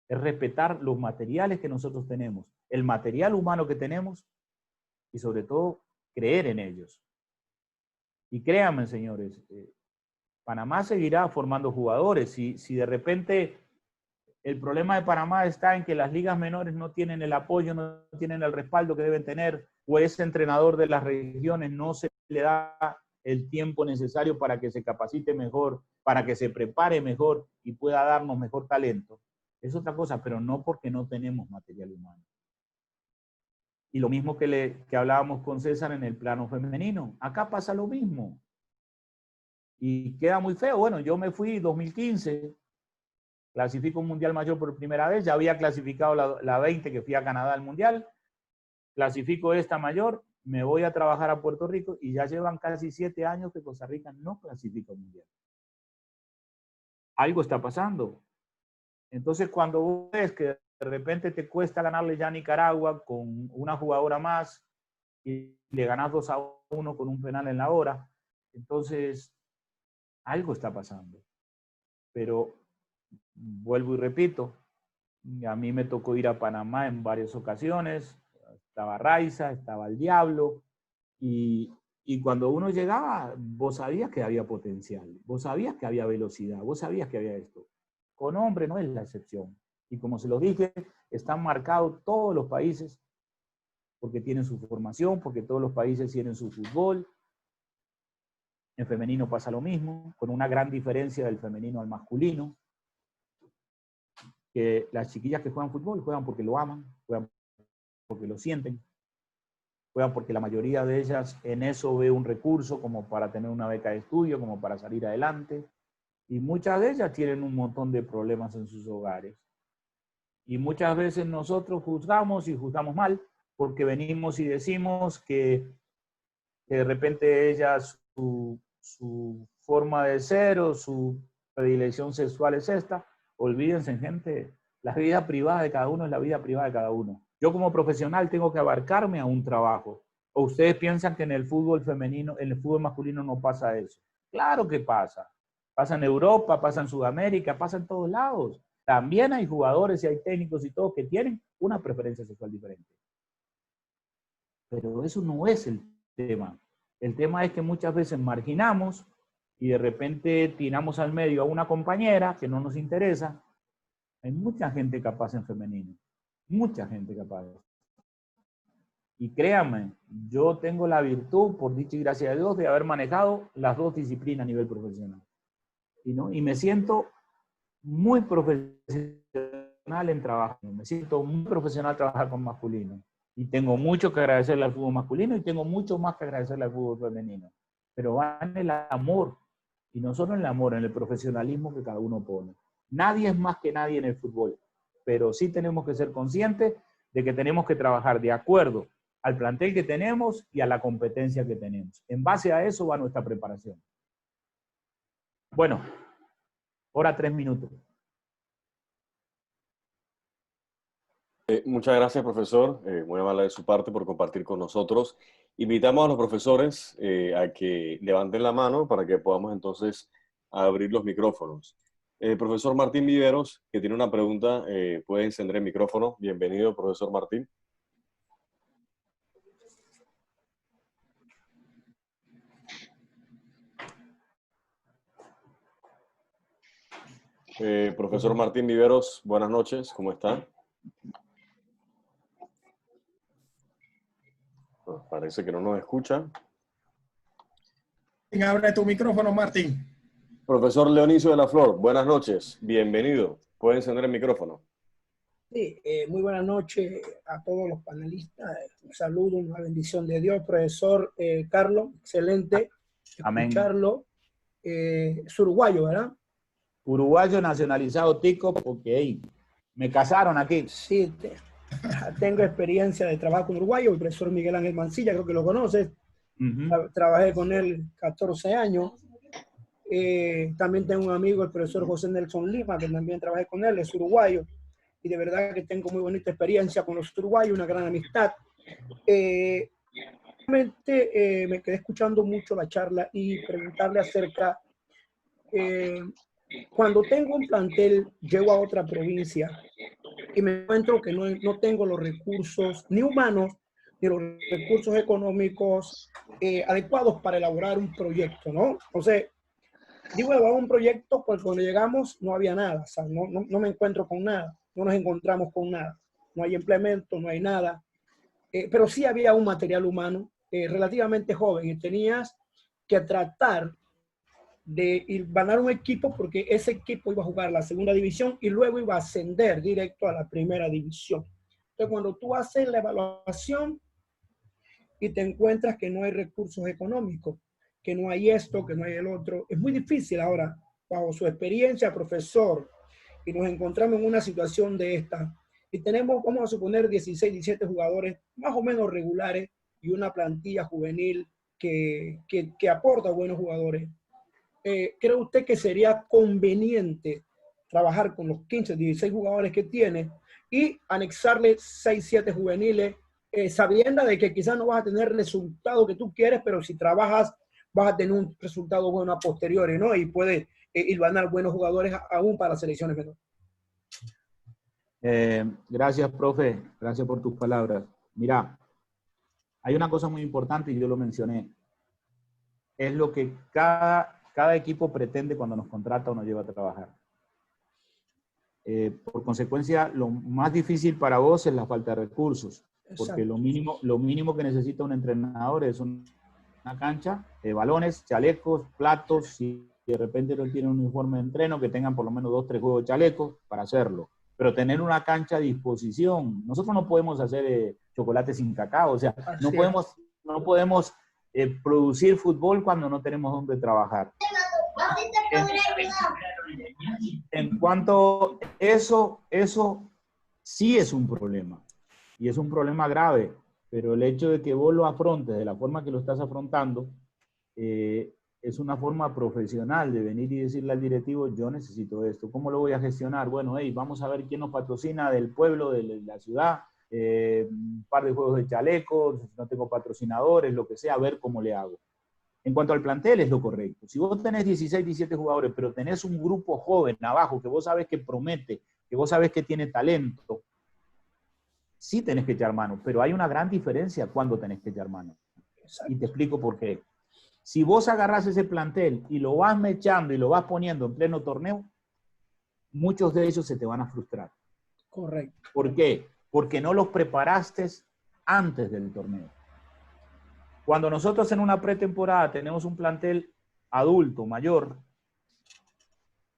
Speaker 3: es respetar los materiales que nosotros tenemos, el material humano que tenemos y sobre todo creer en ellos. Y créanme, señores, Panamá seguirá formando jugadores. Si de repente el problema de Panamá está en que las ligas menores no tienen el apoyo, no tienen el respaldo que deben tener, o ese entrenador de las regiones no se le da el tiempo necesario para que se capacite mejor, para que se prepare mejor y pueda darnos mejor talento. Es otra cosa, pero no porque no tenemos material humano. Y lo mismo que hablábamos con César en el plano femenino. Acá pasa lo mismo. Y queda muy feo. Bueno, yo me fui en 2015, clasifico un Mundial Mayor por primera vez, ya había clasificado la 20 que fui a Canadá al Mundial, clasifico esta mayor, me voy a trabajar a Puerto Rico y ya llevan casi 7 años que Costa Rica no clasifica un Mundial. Algo está pasando. Entonces cuando vos ves que de repente te cuesta ganarle ya a Nicaragua con una jugadora más y le ganas 2-1 con un penal en la hora, entonces algo está pasando. Pero vuelvo y repito, a mí me tocó ir a Panamá en varias ocasiones, estaba Raiza, estaba el Diablo, y cuando uno llegaba, vos sabías que había potencial, vos sabías que había velocidad, vos sabías que había esto. Con hombre no es la excepción. Y como se los dije, están marcados todos los países, porque tienen su formación, porque todos los países tienen su fútbol. En femenino pasa lo mismo, con una gran diferencia del femenino al masculino. Que las chiquillas que juegan fútbol juegan porque lo aman, juegan porque lo sienten, juegan porque la mayoría de ellas en eso ve un recurso como para tener una beca de estudio, como para salir adelante. Y muchas de ellas tienen un montón de problemas en sus hogares. Y muchas veces nosotros juzgamos y juzgamos mal porque venimos y decimos que de repente ellas, su forma de ser o su predilección sexual es esta. Olvídense, gente, la vida privada de cada uno es la vida privada de cada uno. Yo como profesional tengo que abarcarme a un trabajo. ¿O ustedes piensan que en el fútbol femenino, en el fútbol masculino no pasa eso? Claro que pasa. Pasa en Europa, pasa en Sudamérica, pasa en todos lados. También hay jugadores y hay técnicos y todos que tienen una preferencia sexual diferente. Pero eso no es el tema. El tema es que muchas veces marginamos y de repente tiramos al medio a una compañera que no nos interesa. Hay mucha gente capaz en femenino, mucha gente capaz. Y créanme, yo tengo la virtud, por dicha y gracia de Dios, de haber manejado las dos disciplinas a nivel profesional. Y me siento muy profesional en trabajo, me siento muy profesional trabajar con masculino. Y tengo mucho que agradecerle al fútbol masculino y tengo mucho más que agradecerle al fútbol femenino. Pero va en el amor. Y no solo en el amor, en el profesionalismo que cada uno pone. Nadie es más que nadie en el fútbol, pero sí tenemos que ser conscientes de que tenemos que trabajar de acuerdo al plantel que tenemos y a la competencia que tenemos. En base a eso va nuestra preparación. Bueno, hora 3 minutos.
Speaker 1: Muchas gracias, profesor. Muy amable de su parte por compartir con nosotros. Invitamos a los profesores a que levanten la mano para que podamos entonces abrir los micrófonos. Profesor Martín Viveros, que tiene una pregunta, puede encender el micrófono. Bienvenido, profesor Martín. Profesor Martín Viveros, buenas noches, ¿cómo está? Parece que no nos escucha.
Speaker 2: Abre tu micrófono, Martín.
Speaker 1: Profesor Leonicio de la Flor, buenas noches, bienvenido. Puede encender el micrófono.
Speaker 4: Sí, muy buenas noches a todos los panelistas. Un saludo, una bendición de Dios. Profesor Carlos, excelente escucharlo. Es uruguayo, ¿verdad?
Speaker 3: Uruguayo nacionalizado tico porque hey, me casaron aquí.
Speaker 4: Sí, tengo experiencia de trabajo con uruguayo. El profesor Miguel Ángel Mancilla, creo que lo conoces. Trabajé con él 14 años. También tengo un amigo, el profesor José Nelson Lima, que también trabajé con él, es uruguayo. Y de verdad que tengo muy bonita experiencia con los uruguayos, una gran amistad. Realmente me quedé escuchando mucho la charla y preguntarle acerca Cuando tengo un plantel, llego a otra provincia y me encuentro que no tengo los recursos ni humanos ni los recursos económicos adecuados para elaborar un proyecto, ¿no? Entonces, digo, elaborar un proyecto, pues cuando llegamos no había nada, o sea, no me encuentro con nada, no nos encontramos con nada, no hay implemento, no hay nada, pero sí había un material humano relativamente joven y tenías que tratar de ganar un equipo porque ese equipo iba a jugar la segunda división y luego iba a ascender directo a la primera división. Entonces, cuando tú haces la evaluación y te encuentras que no hay recursos económicos, que no hay esto, que no hay el otro, es muy difícil ahora, bajo su experiencia, profesor, y nos encontramos en una situación de esta, y tenemos, vamos a suponer, 16, 17 jugadores más o menos regulares y una plantilla juvenil que aporta buenos jugadores. ¿Cree usted que sería conveniente trabajar con los 15, 16 jugadores que tiene y anexarle 6, 7 juveniles, sabiendo de que quizás no vas a tener el resultado que tú quieres, pero si trabajas vas a tener un resultado bueno a posteriori, ¿no? Y puede hilvanar buenos jugadores aún para las selecciones menores.
Speaker 3: Gracias, profe. Gracias por tus palabras. Mira, hay una cosa muy importante y yo lo mencioné. Es lo que cada equipo pretende cuando nos contrata o nos lleva a trabajar. Por consecuencia, lo más difícil para vos es la falta de recursos. Porque lo mínimo que necesita un entrenador es una cancha, balones, chalecos, platos, si de repente no tienen un uniforme de entreno, que tengan por lo menos 2, 3 juegos de chalecos para hacerlo. Pero tener una cancha a disposición. Nosotros no podemos hacer chocolate sin cacao, o sea, no podemos producir fútbol cuando no tenemos dónde trabajar. En cuanto a eso sí es un problema. Y es un problema grave, pero el hecho de que vos lo afrontes de la forma que lo estás afrontando, es una forma profesional de venir y decirle al directivo, yo necesito esto, ¿cómo lo voy a gestionar? Bueno, hey, vamos a ver quién nos patrocina del pueblo, de la ciudad, un par de juegos de chalecos, no tengo patrocinadores, lo que sea, a ver cómo le hago. En cuanto al plantel, es lo correcto. Si vos tenés 16, 17 jugadores, pero tenés un grupo joven abajo que vos sabés que promete, que vos sabés que tiene talento, sí tenés que echar mano, pero hay una gran diferencia cuando tenés que echar mano. Y te explico por qué. Si vos agarrás ese plantel y lo vas mechando y lo vas poniendo en pleno torneo, muchos de ellos se te van a frustrar.
Speaker 4: Correcto.
Speaker 3: ¿Por qué? Porque no los preparaste antes del torneo. Cuando nosotros en una pretemporada tenemos un plantel adulto, mayor,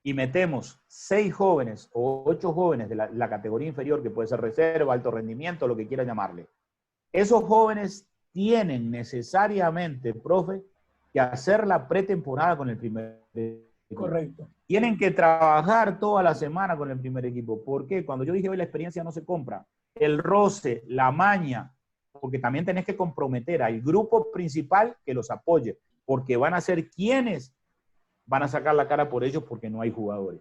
Speaker 3: y metemos 6 jóvenes o 8 jóvenes de la categoría inferior, que puede ser reserva, alto rendimiento, lo que quiera llamarle, esos jóvenes tienen necesariamente, profe, que hacer la pretemporada con el primer equipo.
Speaker 4: Correcto.
Speaker 3: Tienen que trabajar toda la semana con el primer equipo. ¿Por qué? Cuando yo dije hoy la experiencia no se compra. El roce, la maña, porque también tenés que comprometer al grupo principal que los apoye, porque van a ser quienes van a sacar la cara por ellos porque no hay jugadores.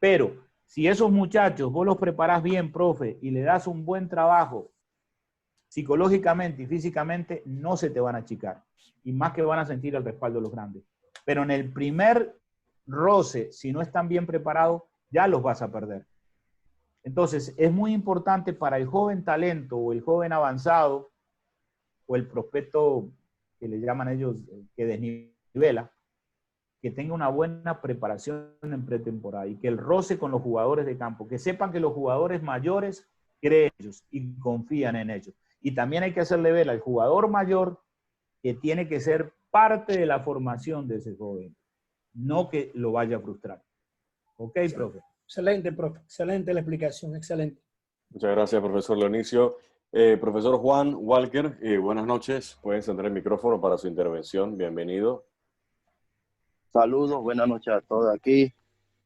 Speaker 3: Pero si esos muchachos vos los preparás bien, profe, y le das un buen trabajo psicológicamente y físicamente, no se te van a achicar. Y más que van a sentir el respaldo de los grandes. Pero en el primer roce, si no están bien preparados, ya los vas a perder. Entonces, es muy importante para el joven talento o el joven avanzado o el prospecto que le llaman ellos que desnivela, que tenga una buena preparación en pretemporada y que el roce con los jugadores de campo, que sepan que los jugadores mayores creen en ellos y confían en ellos. Y también hay que hacerle ver al jugador mayor que tiene que ser parte de la formación de ese joven, no que lo vaya a frustrar. ¿Ok, profe?
Speaker 4: Excelente, profe. Excelente la explicación, excelente.
Speaker 1: Muchas gracias, profesor Leonicio. Profesor Juan Walker, buenas noches. Puede encender el micrófono para su intervención. Bienvenido.
Speaker 5: Saludos, buenas noches a todos aquí.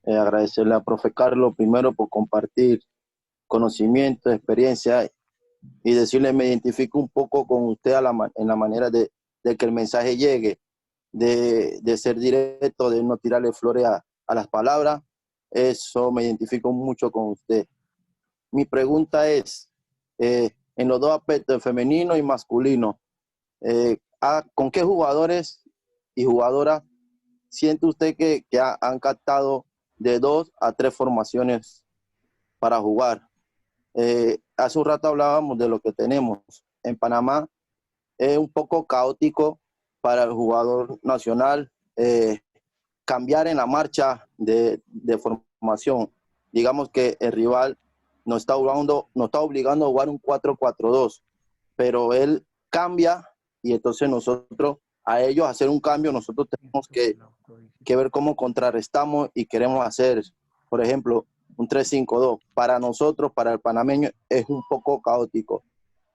Speaker 5: Agradecerle al profe Carlos primero por compartir conocimiento, experiencia y decirle me identifico un poco con usted en la manera de que el mensaje llegue, de ser directo, de no tirarle flores a las palabras. Eso me identifico mucho con usted. Mi pregunta es, en los dos aspectos, femenino y masculino, ¿con qué jugadores y jugadoras siente usted que han captado de 2 a 3 formaciones para jugar? Hace un rato hablábamos de lo que tenemos. En Panamá es un poco caótico para el jugador nacional cambiar en la marcha de formación. Digamos que el rival nos está obligando a jugar un 4-4-2, pero él cambia y entonces nosotros, a ellos hacer un cambio, nosotros tenemos que ver cómo contrarrestamos y queremos hacer, por ejemplo, un 3-5-2. Para nosotros, para el panameño, es un poco caótico.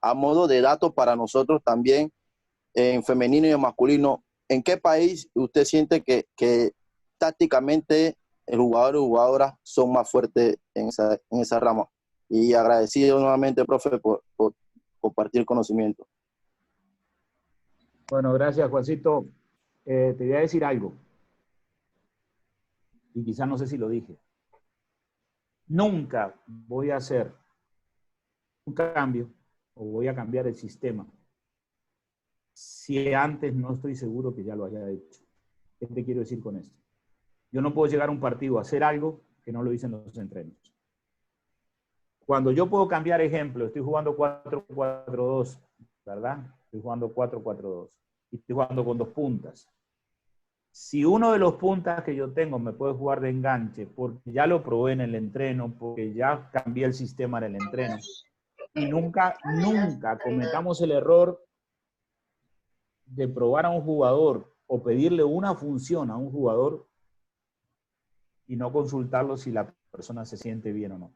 Speaker 5: A modo de dato para nosotros también, en femenino y en masculino, ¿en qué país usted siente que tácticamente el jugador y jugadoras son más fuertes en esa rama? Y agradecido nuevamente, profe, por compartir conocimiento.
Speaker 3: Bueno, gracias, Juancito. Te voy a decir algo. Y quizás no sé si lo dije. Nunca voy a hacer un cambio o voy a cambiar el sistema si antes no estoy seguro que ya lo haya hecho. ¿Qué te quiero decir con esto? Yo no puedo llegar a un partido a hacer algo que no lo hice en los entrenos. Cuando yo puedo cambiar ejemplo, estoy jugando 4-4-2, ¿verdad? Estoy jugando 4-4-2 y estoy jugando con 2 puntas. Si uno de los puntas que yo tengo me puede jugar de enganche, porque ya lo probé en el entreno, porque ya cambié el sistema en el entreno, y nunca cometamos el error de probar a un jugador o pedirle una función a un jugador y no consultarlo si la persona se siente bien o no.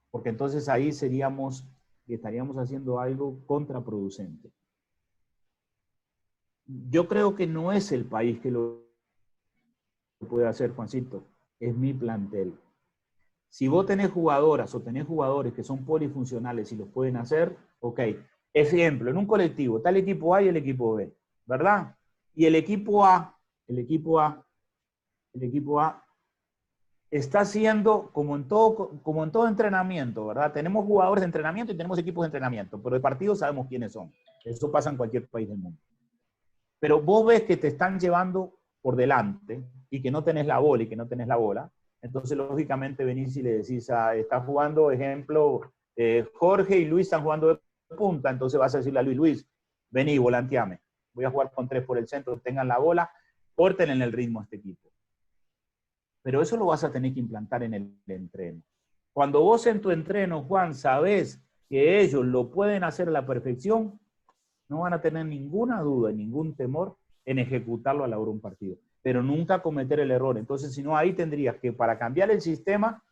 Speaker 3: Porque entonces ahí estaríamos haciendo algo contraproducente. Yo creo que no es el país que lo puede hacer, Juancito, es mi plantel. Si vos tenés jugadoras o tenés jugadores que son polifuncionales y los pueden hacer, ok. Ejemplo, en un colectivo está el equipo A y el equipo B, ¿verdad? Y el equipo A está haciendo como en todo entrenamiento, ¿verdad? Tenemos jugadores de entrenamiento y tenemos equipos de entrenamiento, pero de partido sabemos quiénes son. Eso pasa en cualquier país del mundo. Pero vos ves que te están llevando por delante y que no tenés la bola, entonces lógicamente venís y le decís, está jugando, ejemplo, Jorge y Luis están jugando de punta, entonces vas a decirle a Luis, vení, volanteame, voy a jugar con 3 por el centro, tengan la bola, corten en el ritmo a este equipo. Pero eso lo vas a tener que implantar en el entreno. Cuando vos en tu entreno, Juan, sabés que ellos lo pueden hacer a la perfección, no van a tener ninguna duda, ningún temor en ejecutarlo a la hora de un partido. Pero nunca cometer el error. Entonces, si no, ahí tendrías que, para cambiar el sistema,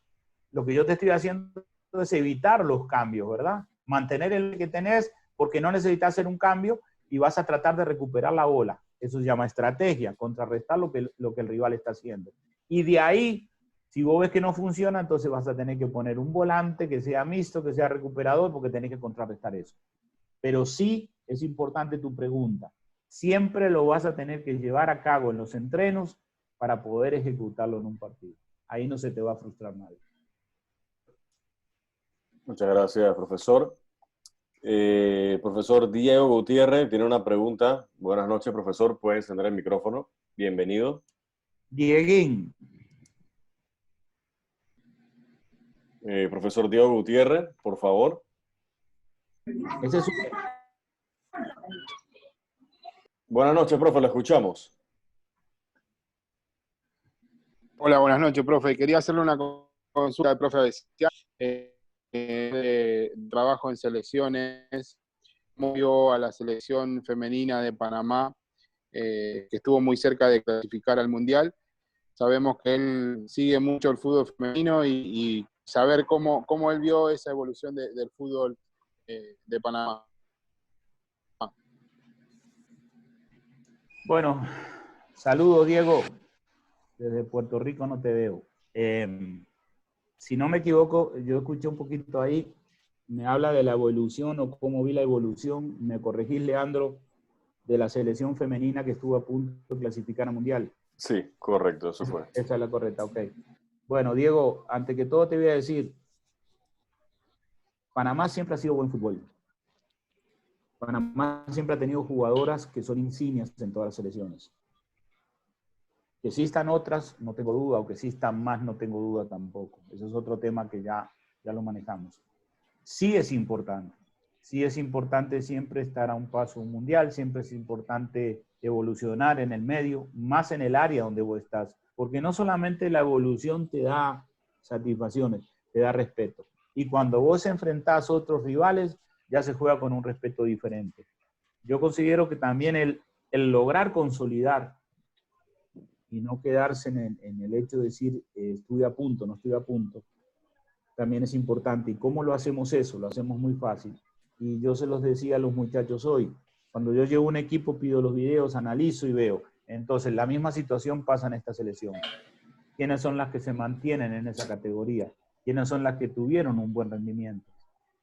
Speaker 3: lo que yo te estoy haciendo es evitar los cambios, ¿verdad? Mantener el que tenés, porque no necesitas hacer un cambio y vas a tratar de recuperar la bola. Eso se llama estrategia, contrarrestar lo que el rival está haciendo. Y de ahí, si vos ves que no funciona, entonces vas a tener que poner un volante que sea mixto, que sea recuperador, porque tenés que contrarrestar eso. Pero sí es importante tu pregunta. Siempre lo vas a tener que llevar a cabo en los entrenos para poder ejecutarlo en un partido. Ahí no se te va a frustrar nadie.
Speaker 1: Muchas gracias, profesor. Profesor Diego Gutiérrez tiene una pregunta. Buenas noches, profesor. Puede encender el micrófono. Bienvenido.
Speaker 3: Dieguín.
Speaker 1: Profesor Diego Gutiérrez, por favor.
Speaker 3: Ese es su...
Speaker 1: Buenas noches, profe, lo escuchamos.
Speaker 6: Hola, buenas noches, profe. Quería hacerle una consulta al profe Bestial. Trabajo en selecciones, movió a la selección femenina de Panamá, que estuvo muy cerca de clasificar al Mundial. Sabemos que él sigue mucho el fútbol femenino y saber cómo él vio esa evolución del fútbol de Panamá.
Speaker 3: Bueno, saludos, Diego. Desde Puerto Rico no te veo. Si no me equivoco, yo escuché un poquito ahí, me habla de la evolución o cómo vi la evolución, me corregís, Leandro, de la selección femenina que estuvo a punto de clasificar al Mundial.
Speaker 1: Sí, correcto, eso fue.
Speaker 3: Esa es la correcta, ok. Bueno, Diego, antes que todo te voy a decir, Panamá siempre ha sido buen fútbol. Panamá siempre ha tenido jugadoras que son insignias en todas las selecciones. Que existan otras, no tengo duda, o que existan más, no tengo duda tampoco. Ese es otro tema que ya lo manejamos. Sí es importante siempre estar a un paso mundial, siempre es importante evolucionar en el medio, más en el área donde vos estás, porque no solamente la evolución te da satisfacciones, te da respeto. Y cuando vos enfrentás a otros rivales, ya se juega con un respeto diferente. Yo considero que también el lograr consolidar y no quedarse en el hecho de decir estuve a punto, no estoy a punto, también es importante. ¿Y cómo lo hacemos eso? Lo hacemos muy fácil. Y yo se los decía a los muchachos hoy, cuando yo llevo un equipo, pido los videos, analizo y veo. Entonces, la misma situación pasa en esta selección. ¿Quiénes son las que se mantienen en esa categoría? ¿Quiénes son las que tuvieron un buen rendimiento?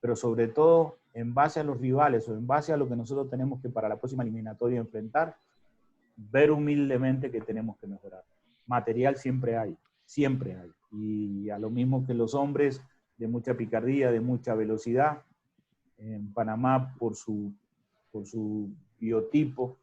Speaker 3: Pero sobre todo, en base a los rivales o en base a lo que nosotros tenemos que para la próxima eliminatoria enfrentar, ver humildemente que tenemos que mejorar. Material siempre hay. Y a lo mismo que los hombres, de mucha picardía, de mucha velocidad, en Panamá, por su biotipo,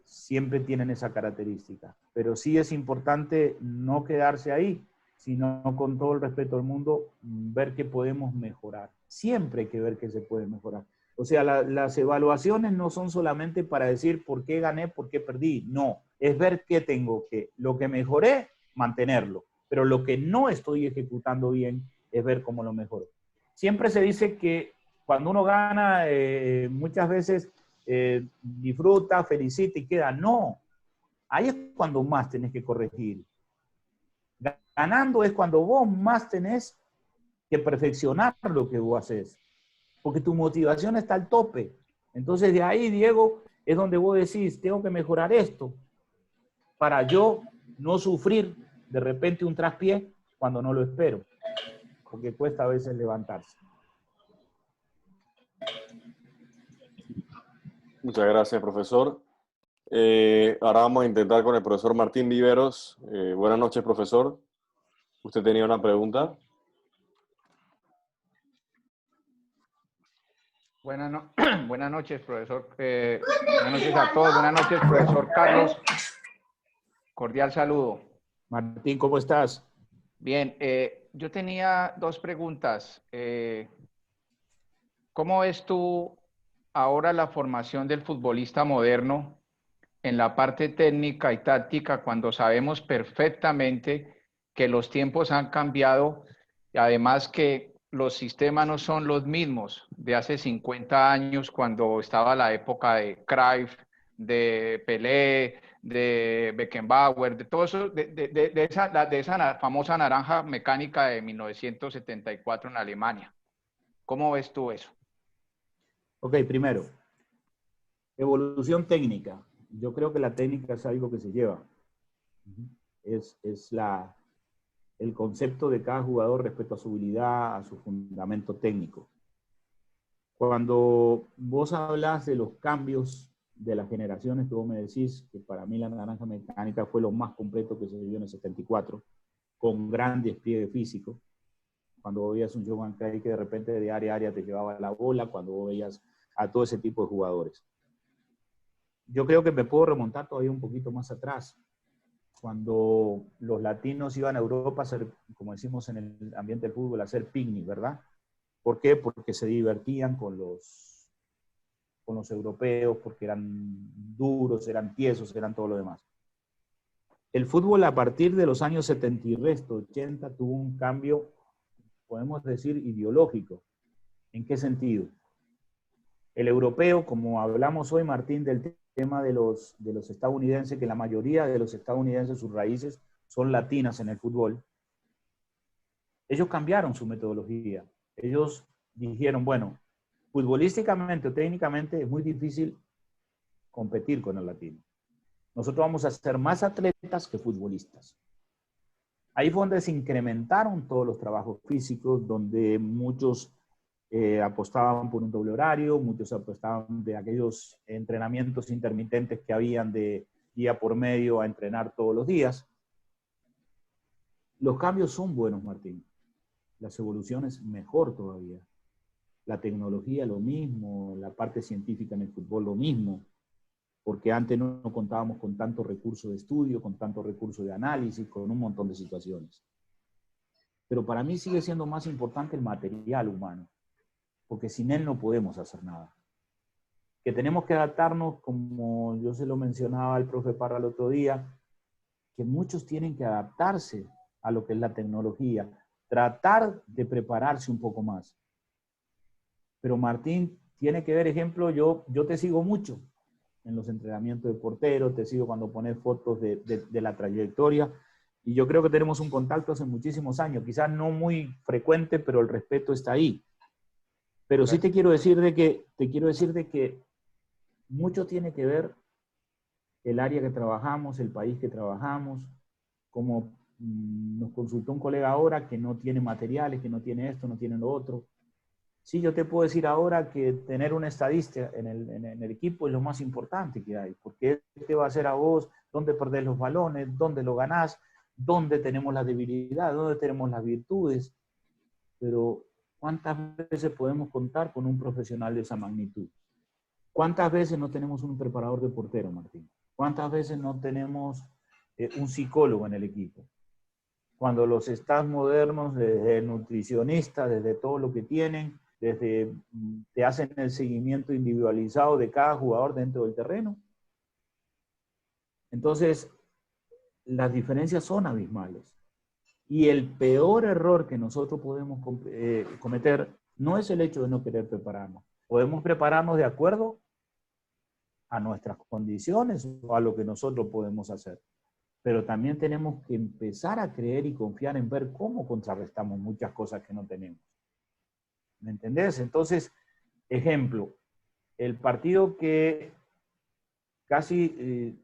Speaker 3: siempre tienen esa característica. Pero sí es importante no quedarse ahí, sino con todo el respeto del mundo, ver que podemos mejorar. Siempre hay que ver que se puede mejorar. O sea, las evaluaciones no son solamente para decir por qué gané, por qué perdí. No, es ver qué tengo que, lo que mejoré, mantenerlo. Pero lo que no estoy ejecutando bien es ver cómo lo mejoro. Siempre se dice que cuando uno gana, muchas veces disfruta, felicita y queda. No, ahí es cuando más tenés que corregir. Ganando es cuando vos más tenés que perfeccionar lo que vos haces. Porque tu motivación está al tope. Entonces de ahí, Diego, es donde vos decís, tengo que mejorar esto para yo no sufrir de repente un traspié cuando no lo espero. Porque cuesta a veces levantarse.
Speaker 1: Muchas gracias, profesor. Ahora vamos a intentar con el profesor Martín Viveros. Buenas noches, profesor. ¿Usted tenía una pregunta?
Speaker 7: Buenas noches, profesor. Buenas noches a todos. Buenas noches, profesor Carlos. Cordial saludo.
Speaker 3: Martín, ¿cómo estás?
Speaker 7: Bien, yo tenía dos preguntas. ¿Cómo ves tú ahora la formación del futbolista moderno en la parte técnica y táctica cuando sabemos perfectamente que los tiempos han cambiado y además que los sistemas no son los mismos de hace 50 años cuando estaba la época de Cruyff, de Pelé, de Beckenbauer, de todo eso, de esa famosa naranja mecánica de 1974 en Alemania? ¿Cómo ves tú eso?
Speaker 3: Ok, primero, evolución técnica. Yo creo que la técnica es algo que se lleva. Es el concepto de cada jugador respecto a su habilidad, a su fundamento técnico. Cuando vos hablas de los cambios de las generaciones que vos me decís, que para mí la naranja mecánica fue lo más completo que se vivió en el 74, con gran despliegue físico. Cuando vos veías un Johan Cruyff que de repente de área a área te llevaba la bola, cuando vos veías a todo ese tipo de jugadores. Yo creo que me puedo remontar todavía un poquito más atrás, cuando los latinos iban a Europa a hacer, como decimos en el ambiente del fútbol, a hacer picnic, ¿verdad? ¿Por qué? Porque se divertían con los europeos, porque eran duros, eran tiesos, eran todo lo demás. El fútbol a partir de los años 70 y resto, 80, tuvo un cambio, podemos decir, ideológico. ¿En qué sentido? El europeo, como hablamos hoy, Martín, del tema de los estadounidenses, que la mayoría de los estadounidenses, sus raíces son latinas en el fútbol, ellos cambiaron su metodología. Ellos dijeron, bueno, futbolísticamente o técnicamente es muy difícil competir con el latino. Nosotros vamos a ser más atletas que futbolistas. Ahí fue donde se incrementaron todos los trabajos físicos, donde muchos apostaban por un doble horario, muchos apostaban de aquellos entrenamientos intermitentes que habían de día por medio a entrenar todos los días. Los cambios son buenos, Martín. Las evoluciones mejor todavía. La tecnología lo mismo, la parte científica en el fútbol lo mismo. porque antes no contábamos con tantos recursos de estudio, con tantos recursos de análisis, con un montón de situaciones. Pero para mí sigue siendo más importante el material humano, porque sin él no podemos hacer nada. Que tenemos que adaptarnos, como yo se lo mencionaba al profe Parra el otro día, que muchos tienen que adaptarse a lo que es la tecnología, tratar de prepararse un poco más. Pero Martín tiene que ver, ejemplo, yo te sigo mucho en los entrenamientos de portero, te sigo cuando pones fotos de la trayectoria, y yo creo que tenemos un contacto hace muchísimos años, quizás no muy frecuente, pero el respeto está ahí. Pero sí te quiero decir de que mucho tiene que ver el área que trabajamos, el país que trabajamos, como nos consultó un colega ahora que no tiene materiales, que no tiene esto, no tiene lo otro. Sí, yo te puedo decir ahora que tener un estadista en el equipo es lo más importante que hay, porque te va a hacer a vos dónde perdés los balones, dónde lo ganás, dónde tenemos la debilidad, dónde tenemos las virtudes. Pero ¿cuántas veces podemos contar con un profesional de esa magnitud? ¿Cuántas veces no tenemos un preparador de portero, Martín? ¿Cuántas veces no tenemos un psicólogo en el equipo? Cuando los staff modernos, desde el nutricionista, desde todo lo que tienen, desde te hacen el seguimiento individualizado de cada jugador dentro del terreno. Entonces, las diferencias son abismales. Y el peor error que nosotros podemos cometer no es el hecho de no querer prepararnos. Podemos prepararnos de acuerdo a nuestras condiciones o a lo que nosotros podemos hacer. Pero también tenemos que empezar a creer y confiar en ver cómo contrarrestamos muchas cosas que no tenemos. ¿Me entendés? Entonces, ejemplo, el partido que casi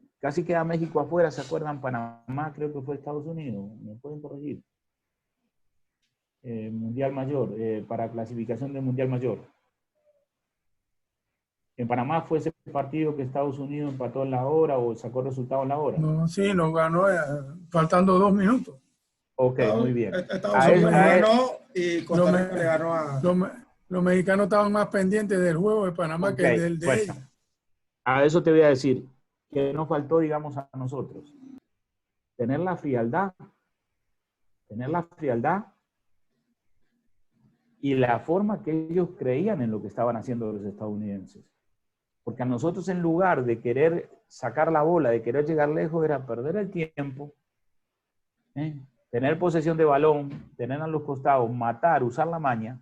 Speaker 3: queda México afuera, ¿se acuerdan? Panamá, creo que fue Estados Unidos, ¿me pueden corregir? Mundial Mayor, para clasificación del Mundial Mayor. En Panamá fue ese partido que Estados Unidos empató en la hora o sacó resultado en la hora.
Speaker 8: No, sí, nos ganó faltando 2 minutos.
Speaker 3: Ok, muy bien.
Speaker 2: Estados Unidos ganó y Costa Rica le ganó a...
Speaker 8: Los mexicanos estaban más pendientes del juego de Panamá que del de ellos.
Speaker 3: A eso te voy a decir, que nos faltó, digamos, a nosotros. Tener la frialdad y la forma que ellos creían en lo que estaban haciendo los estadounidenses. Porque a nosotros, en lugar de querer sacar la bola, de querer llegar lejos, era perder el tiempo, tener posesión de balón, tener a los costados, matar, usar la maña,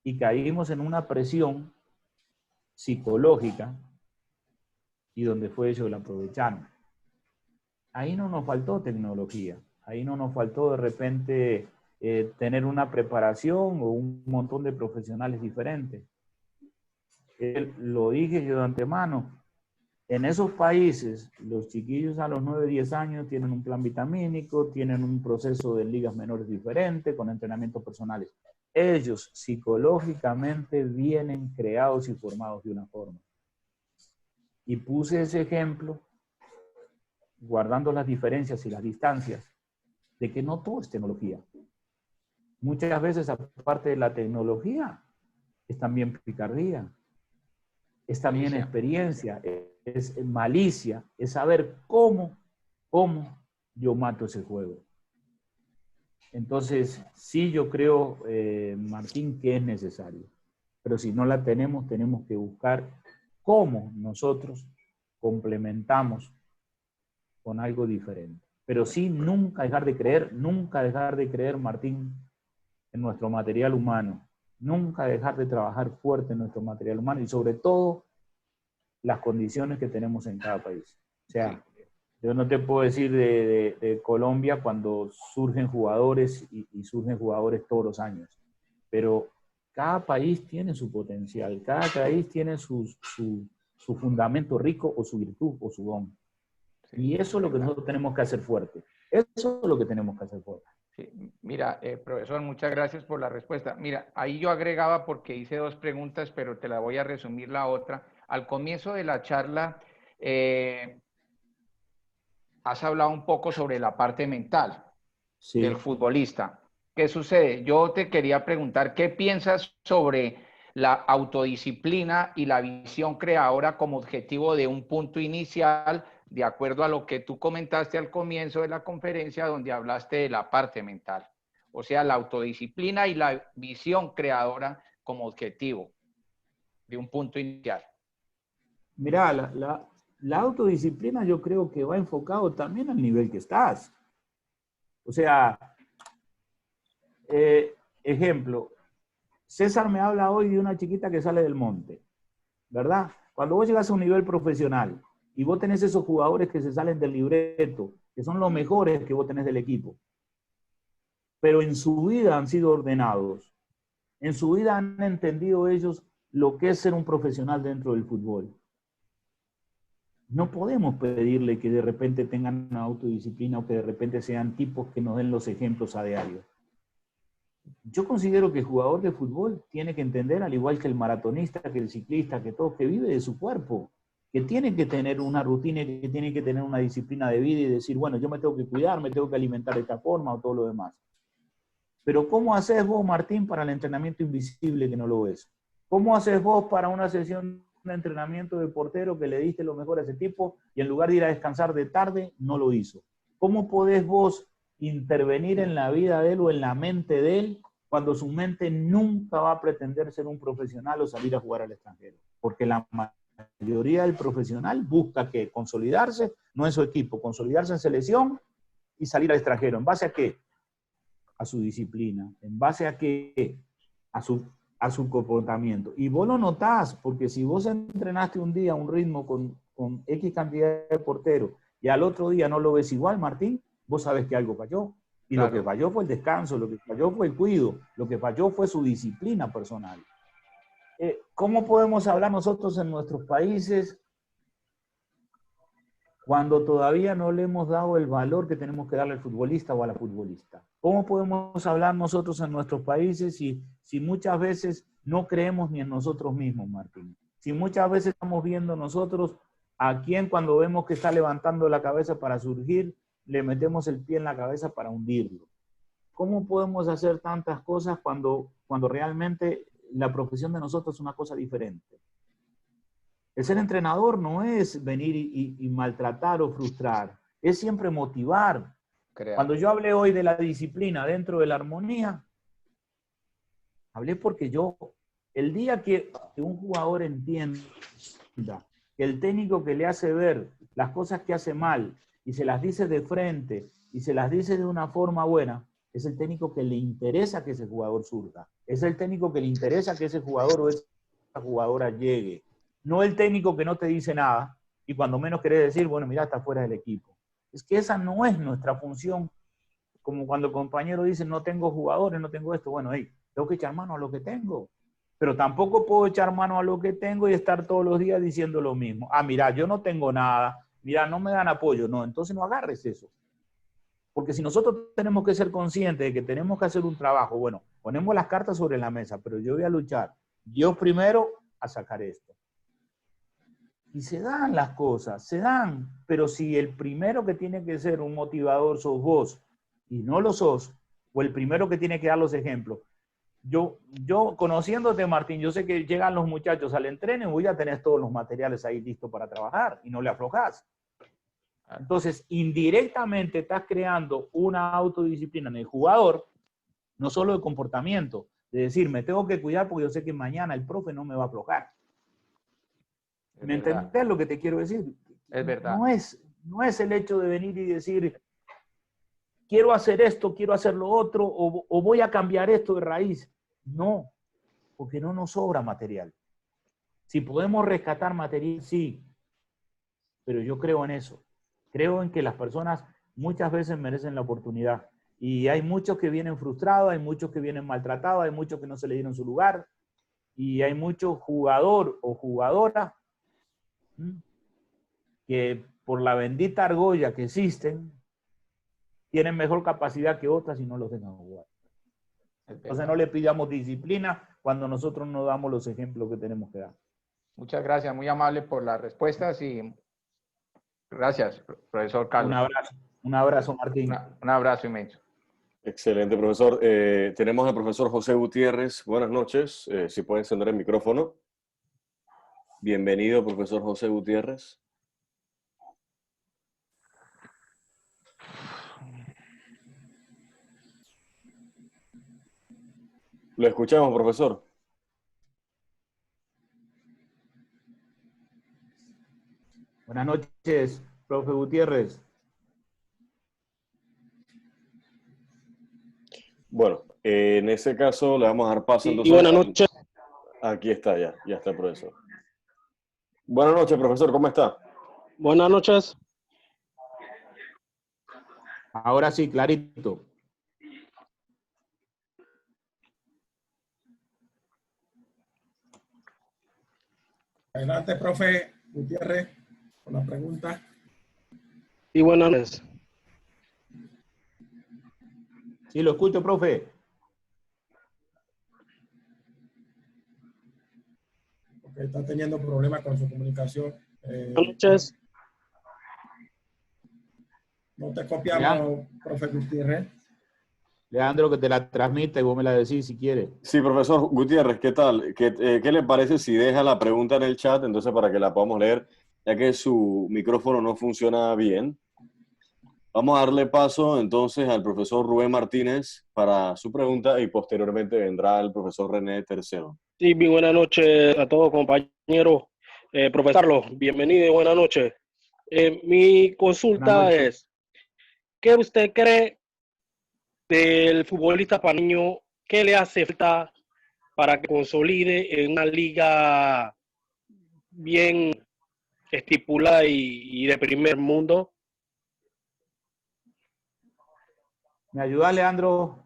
Speaker 3: y caímos en una presión psicológica y donde fue ellos la aprovecharon. Ahí no nos faltó tecnología, ahí no nos faltó de repente tener una preparación o un montón de profesionales diferentes. Lo dije yo de antemano, en esos países los chiquillos a los 9, 10 años tienen un plan vitamínico, tienen un proceso de ligas menores diferente, con entrenamientos personales. Ellos psicológicamente vienen creados y formados de una forma. Y puse ese ejemplo, guardando las diferencias y las distancias, de que no todo es tecnología. Muchas veces, aparte de la tecnología, es también picardía, es también experiencia, es malicia, es saber cómo yo mato ese juego. Entonces, sí, yo creo, Martín, que es necesario. Pero si no la tenemos, tenemos que buscar cómo nosotros complementamos con algo diferente. Pero sí, nunca dejar de creer, Martín, en nuestro material humano. Nunca dejar de trabajar fuerte en nuestro material humano y sobre todo las condiciones que tenemos en cada país. O sea, yo no te puedo decir de Colombia cuando surgen jugadores y surgen jugadores todos los años, pero cada país tiene su potencial, cada país tiene su fundamento rico o su virtud o su don. Y eso es lo que nosotros tenemos que hacer fuerte. Eso es lo que tenemos que hacer fuerte.
Speaker 7: Sí. Mira, profesor, muchas gracias por la respuesta. Mira, ahí yo agregaba porque hice 2 preguntas, pero te la voy a resumir la otra. Al comienzo de la charla, has hablado un poco sobre la parte mental del futbolista. ¿Qué sucede? Yo te quería preguntar, ¿qué piensas sobre la autodisciplina y la visión creadora como objetivo de un punto inicial, de acuerdo a lo que tú comentaste al comienzo de la conferencia, donde hablaste de la parte mental. O sea, la autodisciplina y la visión creadora como objetivo de un punto inicial.
Speaker 3: Mira, la autodisciplina yo creo que va enfocado también al nivel que estás. O sea, ejemplo, César me habla hoy de una chiquita que sale del monte, ¿verdad? Cuando vos llegas a un nivel profesional y vos tenés esos jugadores que se salen del libreto, que son los mejores que vos tenés del equipo, pero en su vida han sido ordenados, en su vida han entendido ellos lo que es ser un profesional dentro del fútbol. No podemos pedirle que de repente tengan una autodisciplina o que de repente sean tipos que nos den los ejemplos a diario. Yo considero que el jugador de fútbol tiene que entender, al igual que el maratonista, que el ciclista, que todo, que vive de su cuerpo, que tiene que tener una rutina, que tiene que tener una disciplina de vida y decir, bueno, yo me tengo que cuidar, me tengo que alimentar de esta forma o todo lo demás. Pero ¿cómo haces vos, Martín, para el entrenamiento invisible que no lo ves? ¿Cómo haces vos para una sesión de entrenamiento de portero que le diste lo mejor a ese tipo y en lugar de ir a descansar de tarde, no lo hizo? ¿Cómo podés vos intervenir en la vida de él o en la mente de él cuando su mente nunca va a pretender ser un profesional o salir a jugar al extranjero? Porque la mayoría del profesional busca que consolidarse, no en su equipo, consolidarse en selección y salir al extranjero. ¿En base a qué? A su disciplina. ¿En base a qué? A su comportamiento. Y vos lo notás, porque si vos entrenaste un día un ritmo con X cantidad de porteros y al otro día no lo ves igual, Martín, vos sabés que algo falló. Y claro, lo que falló fue el descanso, lo que falló fue el cuidado, lo que falló fue su disciplina personal. ¿Cómo podemos hablar nosotros en nuestros países cuando todavía no le hemos dado el valor que tenemos que darle al futbolista o a la futbolista? ¿Cómo podemos hablar nosotros en nuestros países si muchas veces no creemos ni en nosotros mismos, Martín? Si muchas veces estamos viendo nosotros a quien cuando vemos que está levantando la cabeza para surgir, le metemos el pie en la cabeza para hundirlo. ¿Cómo podemos hacer tantas cosas cuando realmente la profesión de nosotros es una cosa diferente? El ser entrenador no es venir y maltratar o frustrar, es siempre motivar. Cuando yo hablé hoy de la disciplina dentro de la armonía, hablé porque el día que un jugador entienda que el técnico que le hace ver las cosas que hace mal y se las dice de frente y se las dice de una forma buena, es el técnico que le interesa que ese jugador surja. Es el técnico que le interesa que ese jugador o esa jugadora llegue. No el técnico que no te dice nada y cuando menos querés decir, bueno, mira, está fuera del equipo. Es que esa no es nuestra función. Como cuando el compañero dice, no tengo jugadores, no tengo esto. Bueno, hey, tengo que echar mano a lo que tengo. Pero tampoco puedo echar mano a lo que tengo y estar todos los días diciendo lo mismo. Ah, mira, yo no tengo nada. Mira, no me dan apoyo. No, entonces no agarres eso. Porque si nosotros tenemos que ser conscientes de que tenemos que hacer un trabajo, bueno, ponemos las cartas sobre la mesa, pero yo voy a luchar. Dios primero a sacar esto. Y se dan las cosas, se dan. Pero si el primero que tiene que ser un motivador sos vos y no lo sos, o el primero que tiene que dar los ejemplos. Yo conociéndote, Martín, yo sé que llegan los muchachos al entreno y vos ya tenés todos los materiales ahí listos para trabajar y no le aflojás. Entonces, indirectamente estás creando una autodisciplina en el jugador, no solo de comportamiento, de decir, me tengo que cuidar porque yo sé que mañana el profe no me va a aflojar. ¿Me entendés lo que te quiero decir?
Speaker 7: Es verdad.
Speaker 3: No es el hecho de venir y decir, quiero hacer esto, quiero hacer lo otro, o voy a cambiar esto de raíz. No, porque no nos sobra material. Si podemos rescatar material, sí, pero yo creo en eso. Creo en que las personas muchas veces merecen la oportunidad. Y hay muchos que vienen frustrados, hay muchos que vienen maltratados, hay muchos que no se le dieron su lugar, y hay muchos jugador o jugadora que por la bendita argolla que existen, tienen mejor capacidad que otras y no los dejan jugar. Entonces no le pidamos disciplina cuando nosotros no damos los ejemplos que tenemos que dar.
Speaker 7: Muchas gracias, muy amable por las respuestas y gracias, profesor Carlos.
Speaker 3: Un abrazo Martín.
Speaker 7: Un abrazo inmenso.
Speaker 1: Excelente, profesor. Tenemos al profesor José Gutiérrez. Buenas noches. Si puede encender el micrófono. Bienvenido, profesor José Gutiérrez. Lo escuchamos, profesor.
Speaker 3: Buenas noches, profe Gutiérrez.
Speaker 1: Bueno, en ese caso le vamos a dar paso.
Speaker 9: Y buenas noches.
Speaker 1: Aquí está, ya está el profesor. Buenas noches, profesor, ¿cómo está?
Speaker 9: Buenas noches.
Speaker 3: Ahora sí, clarito.
Speaker 2: Adelante, profe Gutiérrez, con la pregunta.
Speaker 9: Y buenas noches.
Speaker 3: Sí, lo escucho, profe.
Speaker 2: Porque está teniendo problemas con su comunicación.
Speaker 9: Buenas noches.
Speaker 2: No te copiamos, profe Gutiérrez.
Speaker 3: Leandro, que te la transmite y vos me la decís si quieres.
Speaker 1: Sí, profesor Gutiérrez, ¿qué tal? ¿Qué le parece si deja la pregunta en el chat, entonces para que la podamos leer, ya que su micrófono no funciona bien? Vamos a darle paso entonces al profesor Rubén Martínez para su pregunta y posteriormente vendrá el profesor René Tercero.
Speaker 9: Sí, bien, buenas noches a todos, compañeros. Profesor Carlos, bienvenido y buenas noches. Mi consulta es, ¿qué usted cree del futbolista panameño? ¿Qué le hace falta para que consolide en una liga bien estipulada y de primer mundo?
Speaker 3: ¿Me ayuda, Leandro?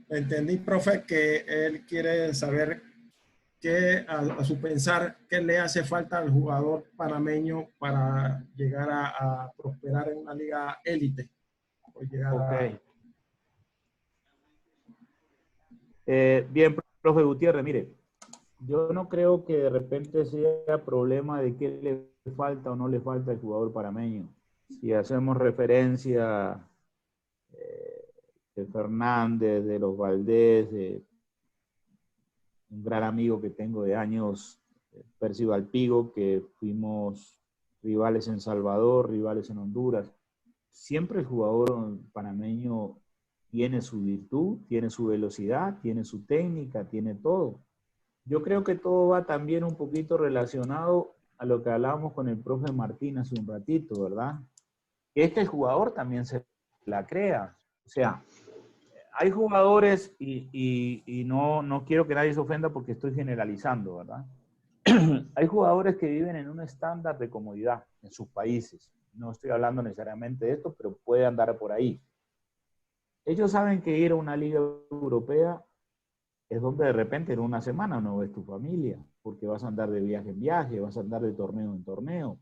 Speaker 2: Entendí, profe, que él quiere saber a su pensar, qué le hace falta al jugador panameño para llegar a prosperar en una liga élite.
Speaker 3: Bien, profe Gutiérrez, mire, yo no creo que de repente sea problema de qué le falta o no le falta al jugador panameño. Si hacemos referencia de Fernández, de los Valdés, de un gran amigo que tengo de años, Percy Valpigo, que fuimos rivales en Salvador, rivales en Honduras. Siempre el jugador panameño tiene su virtud, tiene su velocidad, tiene su técnica, tiene todo. Yo creo que todo va también un poquito relacionado a lo que hablábamos con el profe Martín hace un ratito, ¿verdad? Que jugador también se la crea. O sea, hay jugadores, y no quiero que nadie se ofenda porque estoy generalizando, ¿verdad? Hay jugadores que viven en un estándar de comodidad en sus países. No estoy hablando necesariamente de esto, pero puede andar por ahí. Ellos saben que ir a una liga europea es donde de repente en una semana no ves tu familia, porque vas a andar de viaje en viaje, vas a andar de torneo en torneo.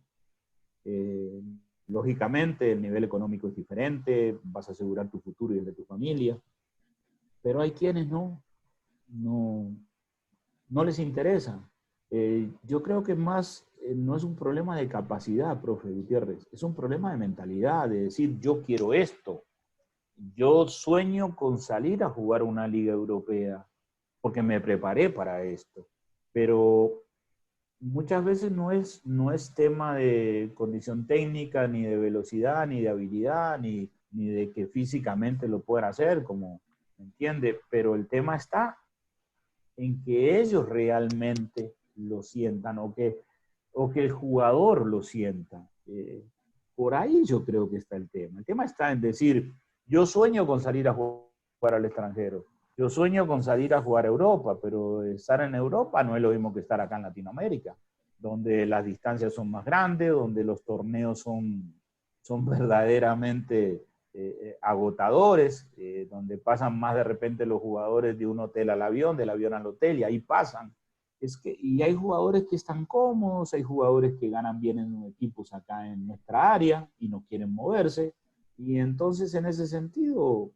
Speaker 3: Lógicamente el nivel económico es diferente, vas a asegurar tu futuro y el de tu familia, pero hay quienes no les interesa. Yo creo que más no es un problema de capacidad, profe Gutiérrez, es un problema de mentalidad, de decir yo quiero esto, yo sueño con salir a jugar una liga europea, porque me preparé para esto, pero muchas veces no es tema de condición técnica, ni de velocidad, ni de habilidad, ni de que físicamente lo puedan hacer, como me entiende, pero el tema está en que ellos realmente lo sientan o que el jugador lo sienta. Por ahí yo creo que está el tema. El tema está en decir, yo sueño con salir a jugar al extranjero. Yo sueño con salir a jugar a Europa, pero estar en Europa no es lo mismo que estar acá en Latinoamérica, donde las distancias son más grandes, donde los torneos son verdaderamente agotadores, donde pasan más de repente los jugadores de un hotel al avión, del avión al hotel, y ahí pasan. Y hay jugadores que están cómodos, hay jugadores que ganan bien en equipos acá en nuestra área y no quieren moverse, y entonces en ese sentido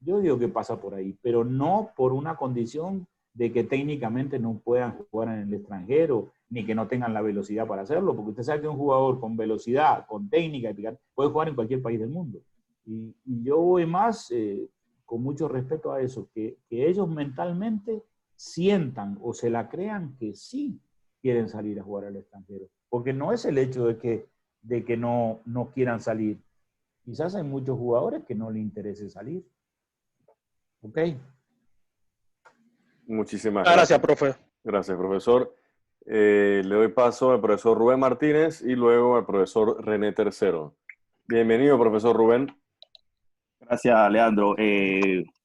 Speaker 3: yo digo que pasa por ahí, pero no por una condición de que técnicamente no puedan jugar en el extranjero, ni que no tengan la velocidad para hacerlo, porque usted sabe que un jugador con velocidad, con técnica, puede jugar en cualquier país del mundo. Y yo voy más, con mucho respeto a eso, que ellos mentalmente sientan o se la crean que sí quieren salir a jugar al extranjero. Porque no es el hecho de que no quieran salir. Quizás hay muchos jugadores que no les interese salir. ¿Ok?
Speaker 1: Muchísimas
Speaker 9: gracias, profe.
Speaker 1: Gracias, profesor. Le doy paso al profesor Rubén Martínez y luego al profesor René Tercero. Bienvenido, profesor Rubén.
Speaker 10: Gracias, Leandro.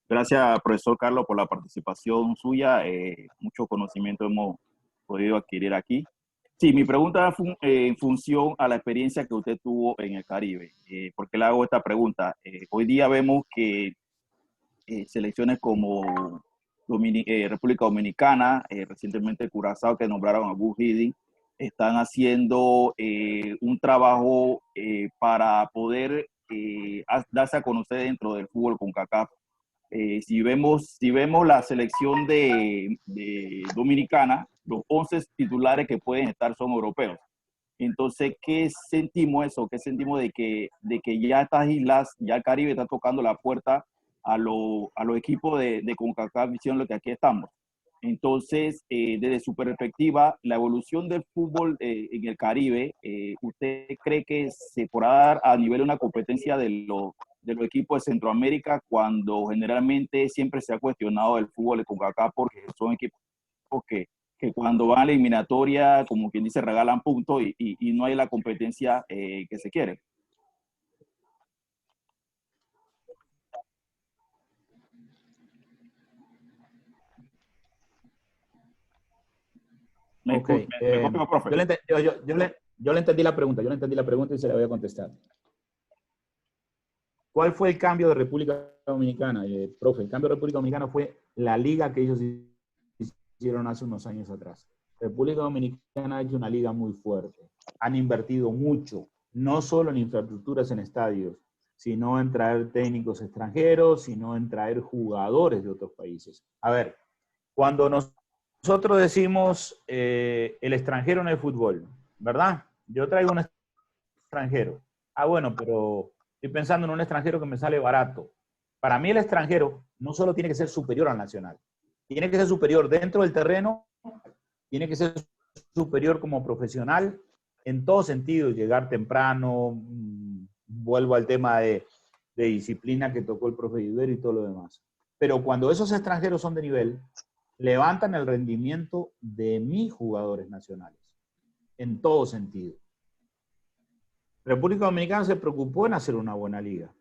Speaker 10: Gracias, profesor Carlos, por la participación suya. Mucho conocimiento hemos podido adquirir aquí. Sí, mi pregunta es en función a la experiencia que usted tuvo en el Caribe. ¿Por qué le hago esta pregunta? Hoy día vemos que selecciones como República Dominicana, recientemente Curazao, que nombraron a Gus Hiddink, están haciendo un trabajo para poder darse a conocer dentro del fútbol CONCACAF. Si vemos la selección de dominicana, los 11 titulares que pueden estar son europeos. Entonces, ¿qué sentimos eso? ¿Qué sentimos de que ya estas islas, ya el Caribe está tocando la puerta a los equipos de CONCACAF, diciendo lo que aquí estamos? Entonces, desde su perspectiva, la evolución del fútbol en el Caribe, ¿usted cree que se podrá dar a nivel de una competencia de los equipos de Centroamérica, cuando generalmente siempre se ha cuestionado el fútbol de CONCACAF porque son equipos que cuando van a la eliminatoria, como quien dice, regalan puntos y no hay la competencia que se quiere?
Speaker 3: Okay. Yo le entendí la pregunta, y se la voy a contestar. ¿Cuál fue el cambio de República Dominicana, profe? El cambio de República Dominicana fue la liga que ellos hicieron hace unos años atrás. República Dominicana ha hecho una liga muy fuerte. Han invertido mucho, no solo en infraestructuras en estadios, sino en traer técnicos extranjeros, sino en traer jugadores de otros países. A ver, cuando nosotros decimos el extranjero en el fútbol, ¿verdad? Yo traigo un extranjero. Ah, bueno, pero estoy pensando en un extranjero que me sale barato. Para mí el extranjero no solo tiene que ser superior al nacional, tiene que ser superior dentro del terreno, tiene que ser superior como profesional, en todo sentido, llegar temprano, vuelvo al tema de disciplina que tocó el profe Ibero y todo lo demás. Pero cuando esos extranjeros son de nivel, levantan el rendimiento de mis jugadores nacionales, en todo sentido. República Dominicana se preocupó en hacer una buena liga,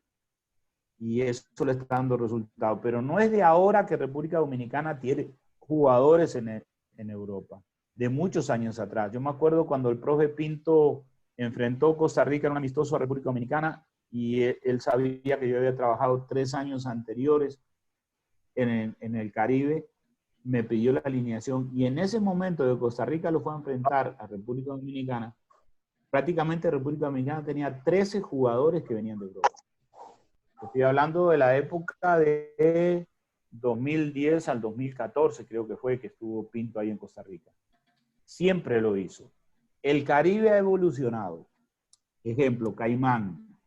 Speaker 3: y eso le está dando resultados, pero no es de ahora que República Dominicana tiene jugadores en Europa, de muchos años atrás. Yo me acuerdo cuando el profe Pinto enfrentó Costa Rica en un amistoso a República Dominicana, y él sabía que yo había trabajado 3 años anteriores en el Caribe, me pidió la alineación, y en ese momento de Costa Rica lo fue a enfrentar a República Dominicana. Prácticamente República Dominicana tenía 13 jugadores que venían de Europa. Estoy hablando de la época de 2010 al 2014, creo que fue que estuvo Pinto ahí en Costa Rica. Siempre lo hizo. El Caribe ha evolucionado. Ejemplo, Caimán.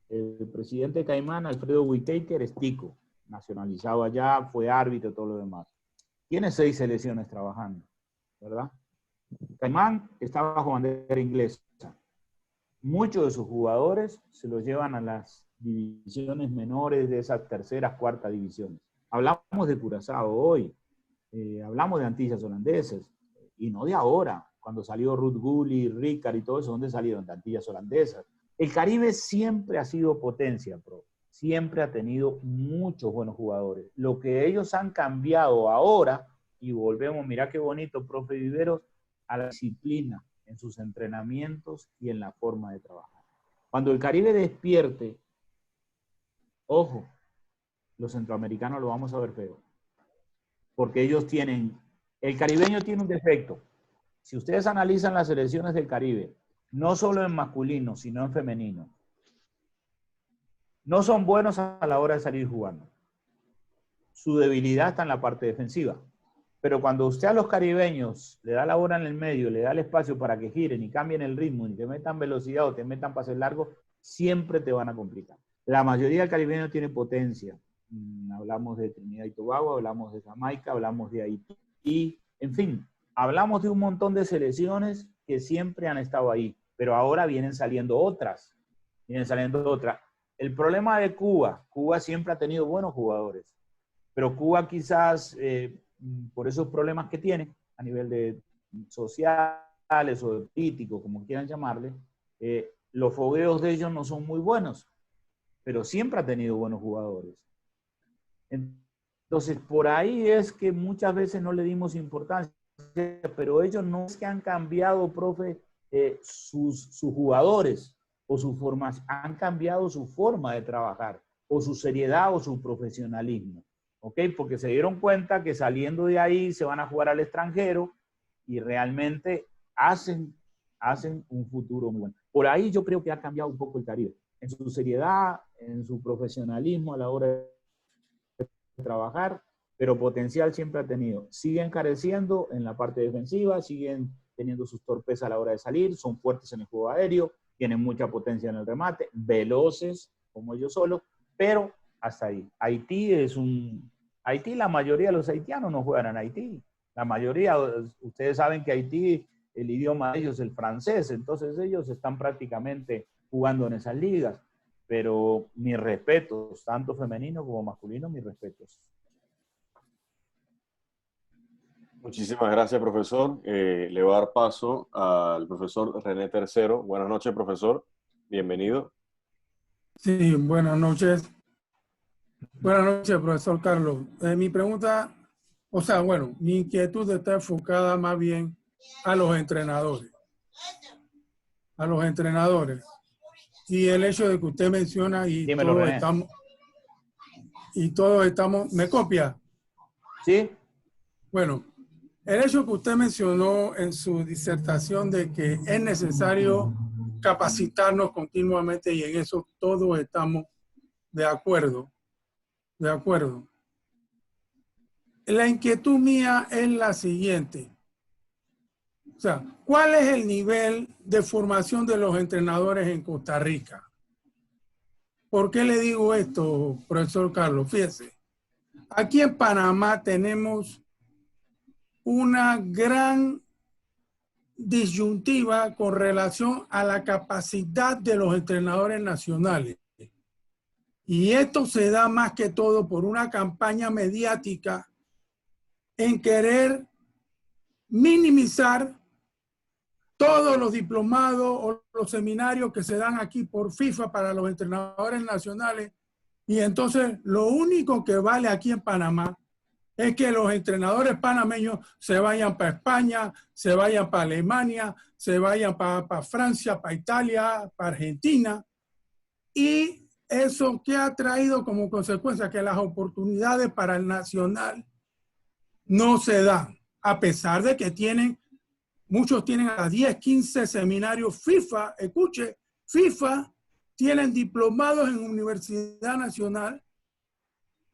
Speaker 3: El presidente de Caimán, Alfredo Whitaker, es tico, nacionalizado allá, fue árbitro y todo lo demás. Tiene 6 selecciones trabajando, ¿verdad? Caimán está bajo bandera inglesa. Muchos de sus jugadores se los llevan a las divisiones menores de esas terceras, cuartas divisiones. Hablamos de Curazao hoy, hablamos de Antillas Holandesas, y no de ahora, cuando salió Ruud Gullit, Ricard y todo eso. ¿Dónde salieron? De Antillas Holandesas. El Caribe siempre ha sido potencia, pro. Siempre ha tenido muchos buenos jugadores. Lo que ellos han cambiado ahora, y volvemos, mirá qué bonito, profe Viveros, a la disciplina en sus entrenamientos y en la forma de trabajar. Cuando el Caribe despierte, ojo, los centroamericanos lo vamos a ver feo. Porque ellos tienen, el caribeño tiene un defecto. Si ustedes analizan las selecciones del Caribe, no solo en masculino, sino en femenino, no son buenos a la hora de salir jugando. Su debilidad está en la parte defensiva. Pero cuando usted a los caribeños le da la bola en el medio, le da el espacio para que giren y cambien el ritmo y te metan velocidad o te metan pases largos, siempre te van a complicar. La mayoría del caribeño tiene potencia. Hablamos de Trinidad y Tobago, hablamos de Jamaica, hablamos de Haití, en fin, hablamos de un montón de selecciones que siempre han estado ahí, pero ahora vienen saliendo otras. El problema de Cuba siempre ha tenido buenos jugadores, pero Cuba quizás, por esos problemas que tiene a nivel de sociales o de políticos, como quieran llamarle, los fogueos de ellos no son muy buenos, pero siempre ha tenido buenos jugadores. Entonces, por ahí es que muchas veces no le dimos importancia, pero ellos no es que han cambiado, profe, sus jugadores o su formación, han cambiado su forma de trabajar, o su seriedad o su profesionalismo, ¿ok? Porque se dieron cuenta que saliendo de ahí se van a jugar al extranjero y realmente hacen un futuro muy bueno. Por ahí yo creo que ha cambiado un poco el Caribe, en su seriedad, en su profesionalismo a la hora de trabajar, pero potencial siempre ha tenido. Siguen careciendo en la parte defensiva, siguen teniendo sus torpezas a la hora de salir, son fuertes en el juego aéreo, tienen mucha potencia en el remate, veloces como ellos solos, pero hasta ahí. Haití, la mayoría de los haitianos no juegan en Haití. La mayoría, ustedes saben que Haití, el idioma de ellos es el francés, entonces ellos están prácticamente jugando en esas ligas. Pero mis respetos, tanto femenino como masculino, mis respetos.
Speaker 1: Muchísimas gracias, profesor. Le voy a dar paso al profesor René Tercero. Buenas noches, profesor. Bienvenido.
Speaker 8: Sí, buenas noches. Buenas noches, profesor Carlos. Mi pregunta, mi inquietud está enfocada más bien a los entrenadores. Y el hecho de que usted menciona todos estamos, ¿me copia?
Speaker 3: Sí.
Speaker 8: Bueno, el hecho que usted mencionó en su disertación de que es necesario capacitarnos continuamente, y en eso todos estamos de acuerdo. La inquietud mía es la siguiente. O sea, ¿cuál es el nivel de formación de los entrenadores en Costa Rica? ¿Por qué le digo esto, profesor Carlos? Fíjese, aquí en Panamá tenemos una gran disyuntiva con relación a la capacidad de los entrenadores nacionales. Y esto se da más que todo por una campaña mediática en querer minimizar todos los diplomados o los seminarios que se dan aquí por FIFA para los entrenadores nacionales. Y entonces lo único que vale aquí en Panamá es que los entrenadores panameños se vayan para España, se vayan para Alemania, se vayan para Francia, para Italia, para Argentina. Y eso que ha traído como consecuencia que las oportunidades para el nacional no se dan, a pesar de que muchos tienen a 10, 15 seminarios FIFA. Escuche, FIFA tienen diplomados en Universidad Nacional.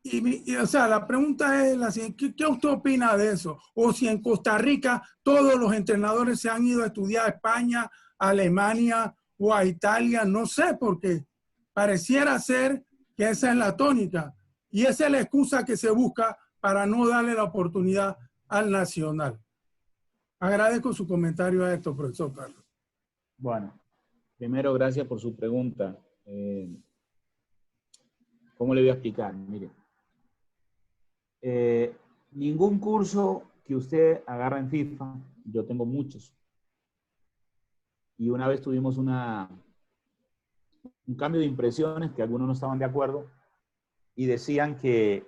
Speaker 8: La pregunta es la siguiente: ¿qué usted opina de eso? O si en Costa Rica todos los entrenadores se han ido a estudiar a España, a Alemania o a Italia, no sé, porque pareciera ser que esa es la tónica. Y esa es la excusa que se busca para no darle la oportunidad al nacional. Agradezco su comentario a esto, profesor Carlos.
Speaker 3: Bueno, primero, gracias por su pregunta. ¿Cómo le voy a explicar? Mire, ningún curso que usted agarra en FIFA, yo tengo muchos. Y una vez tuvimos un cambio de impresiones, que algunos no estaban de acuerdo, y decían que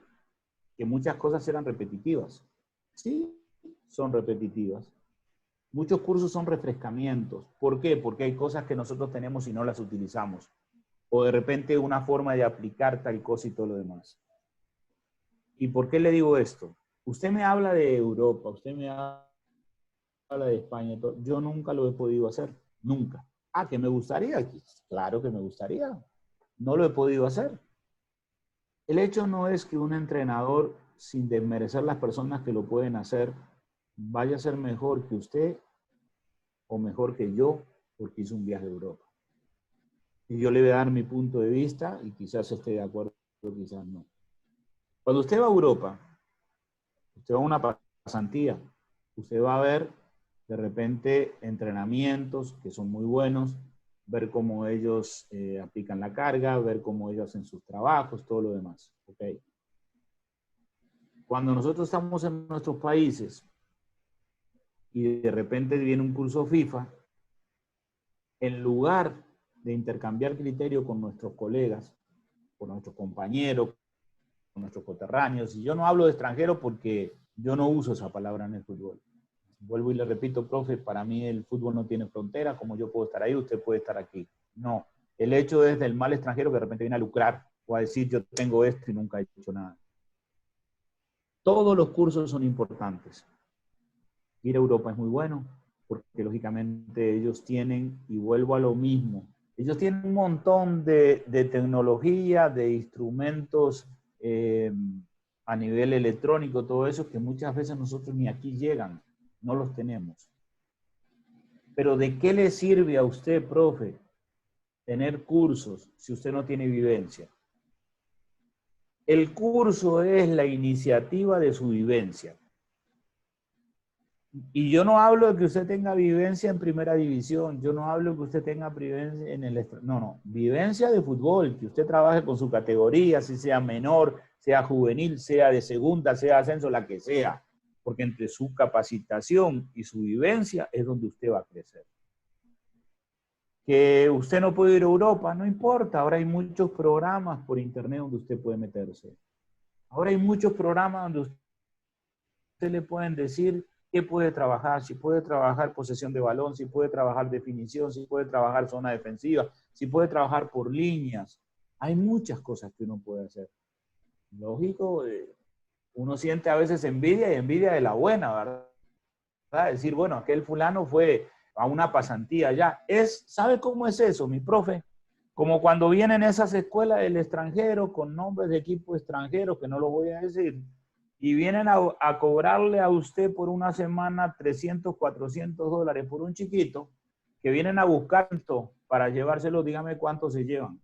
Speaker 3: muchas cosas eran repetitivas. Sí, son repetitivas. Muchos cursos son refrescamientos. ¿Por qué? Porque hay cosas que nosotros tenemos y no las utilizamos. O de repente una forma de aplicar tal cosa y todo lo demás. ¿Y por qué le digo esto? Usted me habla de Europa, usted me habla de España, yo nunca lo he podido hacer, nunca. Ah, ¿que me gustaría? Claro que me gustaría. No lo he podido hacer. El hecho no es que un entrenador sin desmerecer las personas que lo pueden hacer, vaya a ser mejor que usted o mejor que yo porque hizo un viaje a Europa. Y yo le voy a dar mi punto de vista y quizás esté de acuerdo, quizás no. Cuando usted va a Europa, usted va a una pasantía, usted va a ver de repente entrenamientos que son muy buenos, ver cómo ellos aplican la carga, ver cómo ellos hacen sus trabajos, todo lo demás. ¿Okay? Cuando nosotros estamos en nuestros países y de repente viene un curso FIFA, en lugar de intercambiar criterio con nuestros colegas, con nuestros compañeros, con nuestros coterráneos, y yo no hablo de extranjero porque yo no uso esa palabra en el fútbol. Vuelvo y le repito, profe, para mí el fútbol no tiene frontera, como yo puedo estar ahí, usted puede estar aquí. No, el hecho es del mal extranjero que de repente viene a lucrar o a decir yo tengo esto y nunca he hecho nada. Todos los cursos son importantes. Ir a Europa es muy bueno, porque lógicamente ellos tienen, y vuelvo a lo mismo, ellos tienen un montón de tecnología, de instrumentos a nivel electrónico, todo eso, que muchas veces nosotros ni aquí llegan, no los tenemos. Pero ¿de qué le sirve a usted, profe, tener cursos si usted no tiene vivencia? El curso es la iniciativa de su vivencia. Y yo no hablo de que usted tenga vivencia en primera división, yo no hablo de que usted tenga vivencia en el... No, vivencia de fútbol, que usted trabaje con su categoría, si sea menor, sea juvenil, sea de segunda, sea ascenso, la que sea. Porque entre su capacitación y su vivencia es donde usted va a crecer. Que usted no puede ir a Europa, no importa, ahora hay muchos programas por internet donde usted puede meterse. Ahora hay muchos programas donde usted le pueden decir qué puede trabajar, si puede trabajar posesión de balón, si puede trabajar definición, si puede trabajar zona defensiva, si puede trabajar por líneas. Hay muchas cosas que uno puede hacer. Lógico, uno siente a veces envidia y envidia de la buena, ¿verdad? Decir, bueno, aquel fulano fue a una pasantía allá. ¿Sabe cómo es eso, mi profe? Como cuando vienen esas escuelas del extranjero con nombres de equipos extranjeros, que no lo voy a decir, y vienen a cobrarle a usted por una semana 300, 400 dólares por un chiquito, que vienen a buscar esto para llevárselo, dígame cuánto se llevan.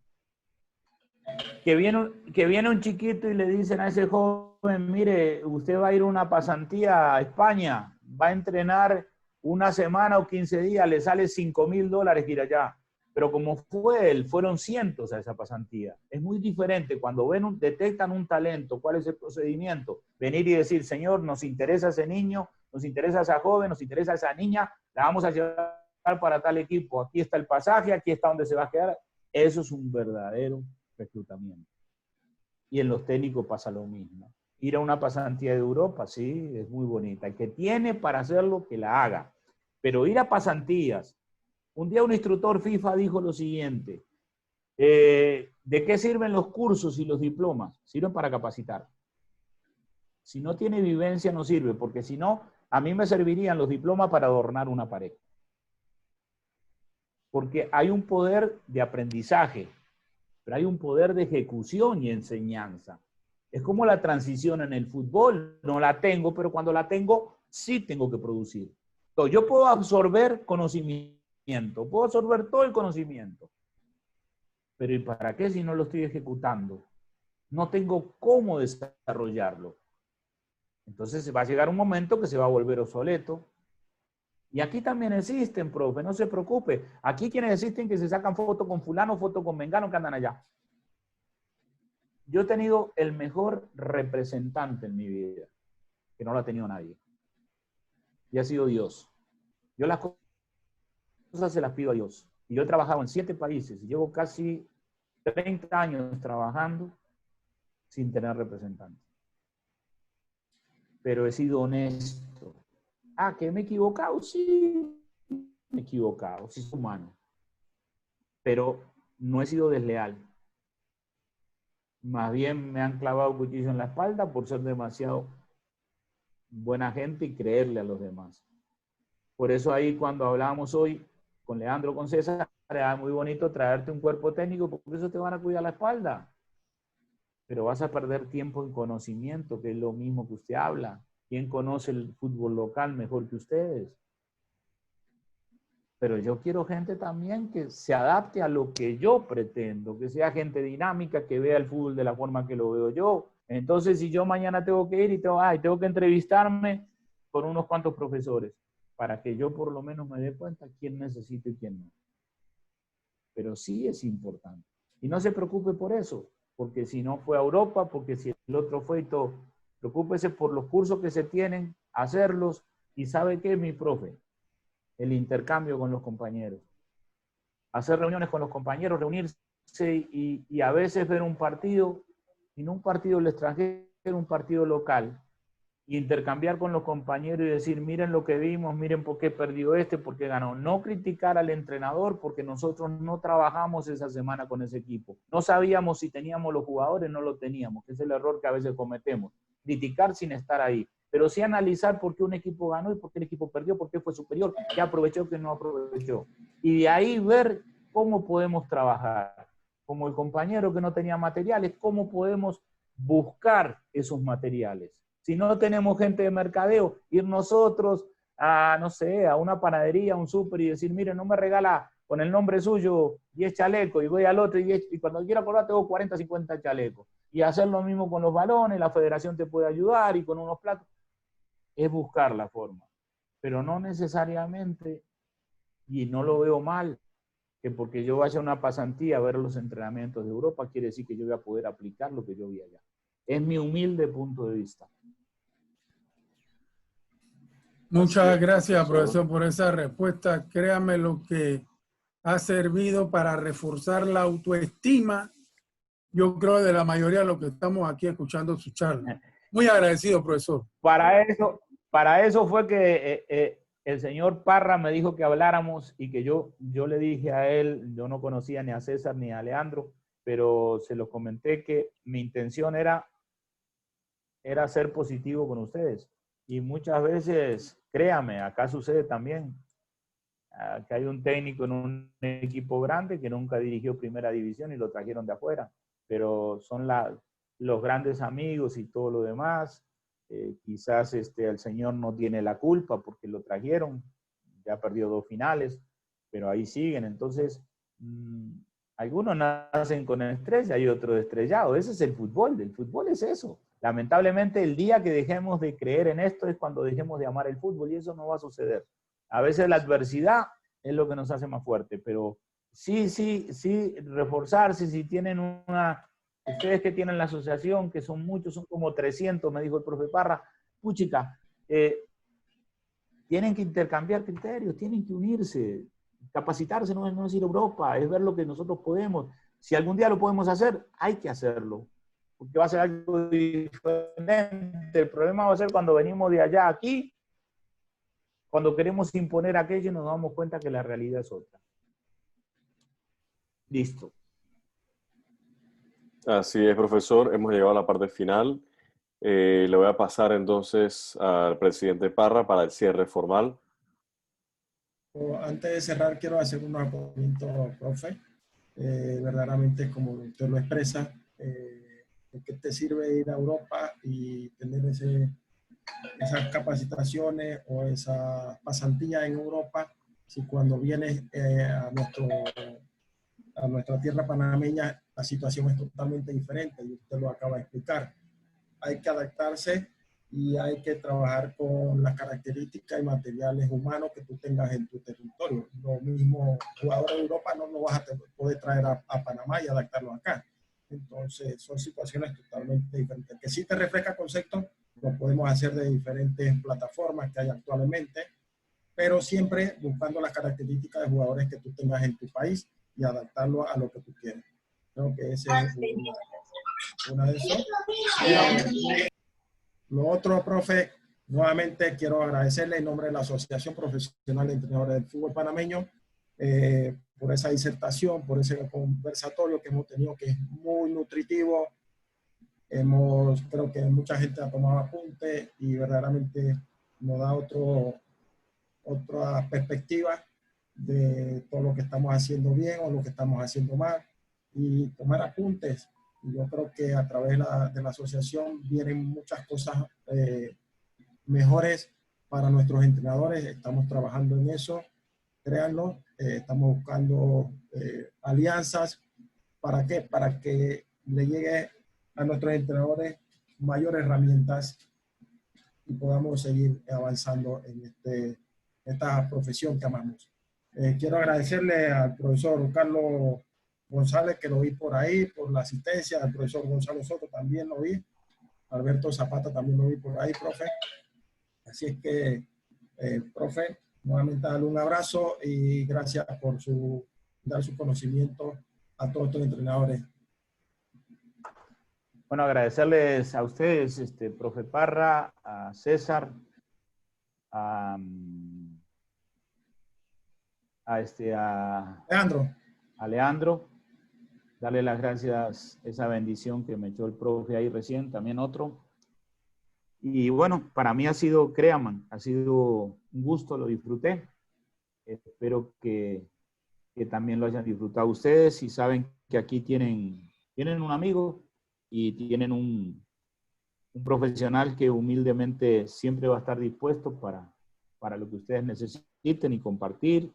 Speaker 3: Que viene un chiquito y le dicen a ese joven, mire, usted va a ir a una pasantía a España, va a entrenar una semana o 15 días, le sale $5,000 ir allá. Pero como fue él, fueron cientos a esa pasantía. Es muy diferente cuando detectan un talento, cuál es el procedimiento. Venir y decir, señor, nos interesa ese niño, nos interesa esa joven, nos interesa esa niña, la vamos a llevar para tal equipo. Aquí está el pasaje, aquí está donde se va a quedar. Eso es un verdadero reclutamiento. Y en los técnicos pasa lo mismo. Ir a una pasantía de Europa, sí, es muy bonita. El que tiene para hacerlo, que la haga. Pero ir a pasantías. Un día un instructor FIFA dijo lo siguiente, ¿de qué sirven los cursos y los diplomas? Sirven para capacitar. Si no tiene vivencia no sirve, porque si no, a mí me servirían los diplomas para adornar una pared. Porque hay un poder de aprendizaje, pero hay un poder de ejecución y enseñanza. Es como la transición en el fútbol, no la tengo, pero cuando la tengo, sí tengo que producir. Entonces, yo puedo absorber conocimiento. Puedo absorber todo el conocimiento. Pero ¿y para qué si no lo estoy ejecutando? No tengo cómo desarrollarlo. Entonces va a llegar un momento que se va a volver obsoleto. Y aquí también existen, profe, no se preocupe. Aquí quienes existen que se sacan foto con fulano, foto con mengano, que andan allá. Yo he tenido el mejor representante en mi vida, que no lo ha tenido nadie. Y ha sido Dios. Yo las cosas se las pido a Dios. Y yo he trabajado en 7 países. Llevo casi 30 años trabajando sin tener representante. Pero he sido honesto. Ah, ¿que me he equivocado? Sí, me he equivocado. Sí, soy humano. Pero no he sido desleal. Más bien me han clavado cuchillo en la espalda por ser demasiado buena gente y creerle a los demás. Por eso ahí cuando hablábamos hoy con Leandro, con César, era muy bonito traerte un cuerpo técnico, porque eso te van a cuidar la espalda. pero vas a perder tiempo en conocimiento, que es lo mismo que usted habla. ¿Quién conoce el fútbol local mejor que ustedes? Pero yo quiero gente también que se adapte a lo que yo pretendo, que sea gente dinámica, que vea el fútbol de la forma que lo veo yo. Entonces, si yo mañana tengo que ir y tengo que entrevistarme con unos cuantos profesores, para que yo por lo menos me dé cuenta quién necesito y quién no. Pero sí es importante. Y no se preocupe por eso, porque si no fue a Europa, porque si el otro fue y todo, preocúpese por los cursos que se tienen, hacerlos, y ¿sabe qué, mi profe? El intercambio con los compañeros. Hacer reuniones con los compañeros, reunirse y a veces ver un partido, y no un partido del extranjero, un partido local, y intercambiar con los compañeros y decir, miren lo que vimos, miren por qué perdió este, por qué ganó. No criticar al entrenador porque nosotros no trabajamos esa semana con ese equipo. No sabíamos si teníamos los jugadores, no lo teníamos, que es el error que a veces cometemos. Criticar sin estar ahí, pero sí analizar por qué un equipo ganó y por qué el equipo perdió, por qué fue superior, qué aprovechó, qué no aprovechó. Y de ahí ver cómo podemos trabajar. Como el compañero que no tenía materiales, cómo podemos buscar esos materiales. Si no tenemos gente de mercadeo, ir nosotros a, no sé, a una panadería, a un súper y decir, mire, no me regala con el nombre suyo 10 chalecos y voy al otro y cuando quiera cobrar tengo 40, 50 chalecos. Y hacer lo mismo con los balones, la federación te puede ayudar y con unos platos. Es buscar la forma. Pero no necesariamente, y no lo veo mal, que porque yo vaya a una pasantía a ver los entrenamientos de Europa, quiere decir que yo voy a poder aplicar lo que yo vi allá. Es mi humilde punto de vista.
Speaker 8: Muchas gracias, profesor, por esa respuesta. Créame lo que ha servido para reforzar la autoestima, yo creo, de la mayoría de los que estamos aquí escuchando su charla. Muy agradecido, profesor.
Speaker 3: Para eso fue que el señor Parra me dijo que habláramos y que yo le dije a él, yo no conocía ni a César ni a Leandro, pero se los comenté que mi intención era ser positivo con ustedes. Y muchas veces, créame, acá sucede también, que hay un técnico en un equipo grande que nunca dirigió primera división y lo trajeron de afuera, pero son los grandes amigos y todo lo demás. Quizás el señor no tiene la culpa porque lo trajeron, ya perdió 2 finales, pero ahí siguen. Entonces, algunos nacen con estrella y otros estrellados. Ese es el fútbol es eso. Lamentablemente, el día que dejemos de creer en esto es cuando dejemos de amar el fútbol y eso no va a suceder. A veces la adversidad es lo que nos hace más fuerte, pero sí, reforzarse, si tienen ustedes que tienen la asociación, que son muchos, son como 300, me dijo el profe Parra, puchica, tienen que intercambiar criterios, tienen que unirse, capacitarse no es ir a Europa, es ver lo que nosotros podemos. Si algún día lo podemos hacer, hay que hacerlo, porque va a ser algo diferente. El problema va a ser cuando venimos de allá aquí, cuando queremos imponer aquello y nos damos cuenta que la realidad es otra. Listo.
Speaker 1: Así es, profesor. Hemos llegado a la parte final. Le voy a pasar entonces al presidente Parra para el cierre formal.
Speaker 2: Antes de cerrar, quiero hacer un agradecimiento, profe. Verdaderamente, como usted lo expresa, ¿qué te sirve ir a Europa y tener esas capacitaciones o esa pasantía en Europa si cuando vienes a nuestra tierra panameña la situación es totalmente diferente y usted lo acaba de explicar? Hay que adaptarse y hay que trabajar con las características y materiales humanos que tú tengas en tu territorio. Lo mismo, jugadores de Europa no lo vas a poder traer a Panamá y adaptarlo acá. Entonces, son situaciones totalmente diferentes. Que sí te refresca conceptos, lo podemos hacer de diferentes plataformas que hay actualmente, pero siempre buscando las características de jugadores que tú tengas en tu país y adaptarlo a lo que tú quieres. Creo que ese es una de esas. Lo otro, profe, nuevamente quiero agradecerle en nombre de la Asociación Profesional de Entrenadores del Fútbol Panameño por esa disertación, por ese conversatorio que hemos tenido, que es muy nutritivo. Creo que mucha gente ha tomado apunte y verdaderamente nos da otra perspectiva de todo lo que estamos haciendo bien o lo que estamos haciendo mal, y tomar apuntes Y yo creo que a través de la asociación vienen muchas cosas mejores para nuestros entrenadores. Estamos trabajando en eso, créanlo. Estamos buscando alianzas. ¿Para qué? Para que le llegue a nuestros entrenadores mayores herramientas y podamos seguir avanzando en esta profesión que amamos. Quiero agradecerle al profesor Carlos González, que lo vi por ahí, por la asistencia, al profesor Gonzalo Soto también lo vi, Alberto Zapata también lo vi por ahí, profe. Así es que, profe, nuevamente darle un abrazo y gracias por dar su conocimiento a todos estos entrenadores.
Speaker 3: Bueno, agradecerles a ustedes, profe Parra, a César, a Leandro, darle las gracias, esa bendición que me echó el profe ahí recién, también otro. Y bueno, para mí ha sido, créanme, ha sido un gusto, lo disfruté. Espero que también lo hayan disfrutado ustedes y saben que aquí tienen un amigo y tienen un profesional que humildemente siempre va a estar dispuesto para lo que ustedes necesiten y compartir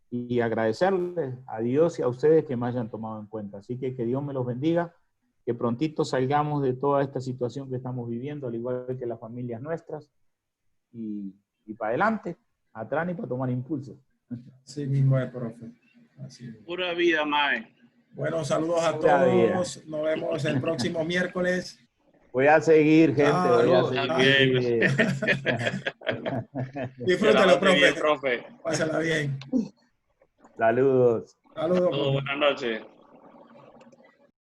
Speaker 3: y agradecerles a Dios y a ustedes que me hayan tomado en cuenta. Así que Dios me los bendiga, que prontito salgamos de toda esta situación que estamos viviendo, al igual que las familias nuestras, y para adelante, atrás y para tomar impulso.
Speaker 2: Sí mismo es, profe. Así es.
Speaker 11: Pura vida, mae.
Speaker 2: Bueno, saludos a todos. Nos vemos el próximo miércoles.
Speaker 3: Voy a seguir, gente. Voy a seguir.
Speaker 2: Disfrútalo, profe. Pásala bien.
Speaker 3: Saludos.
Speaker 2: Saludos.
Speaker 11: Buenas noches.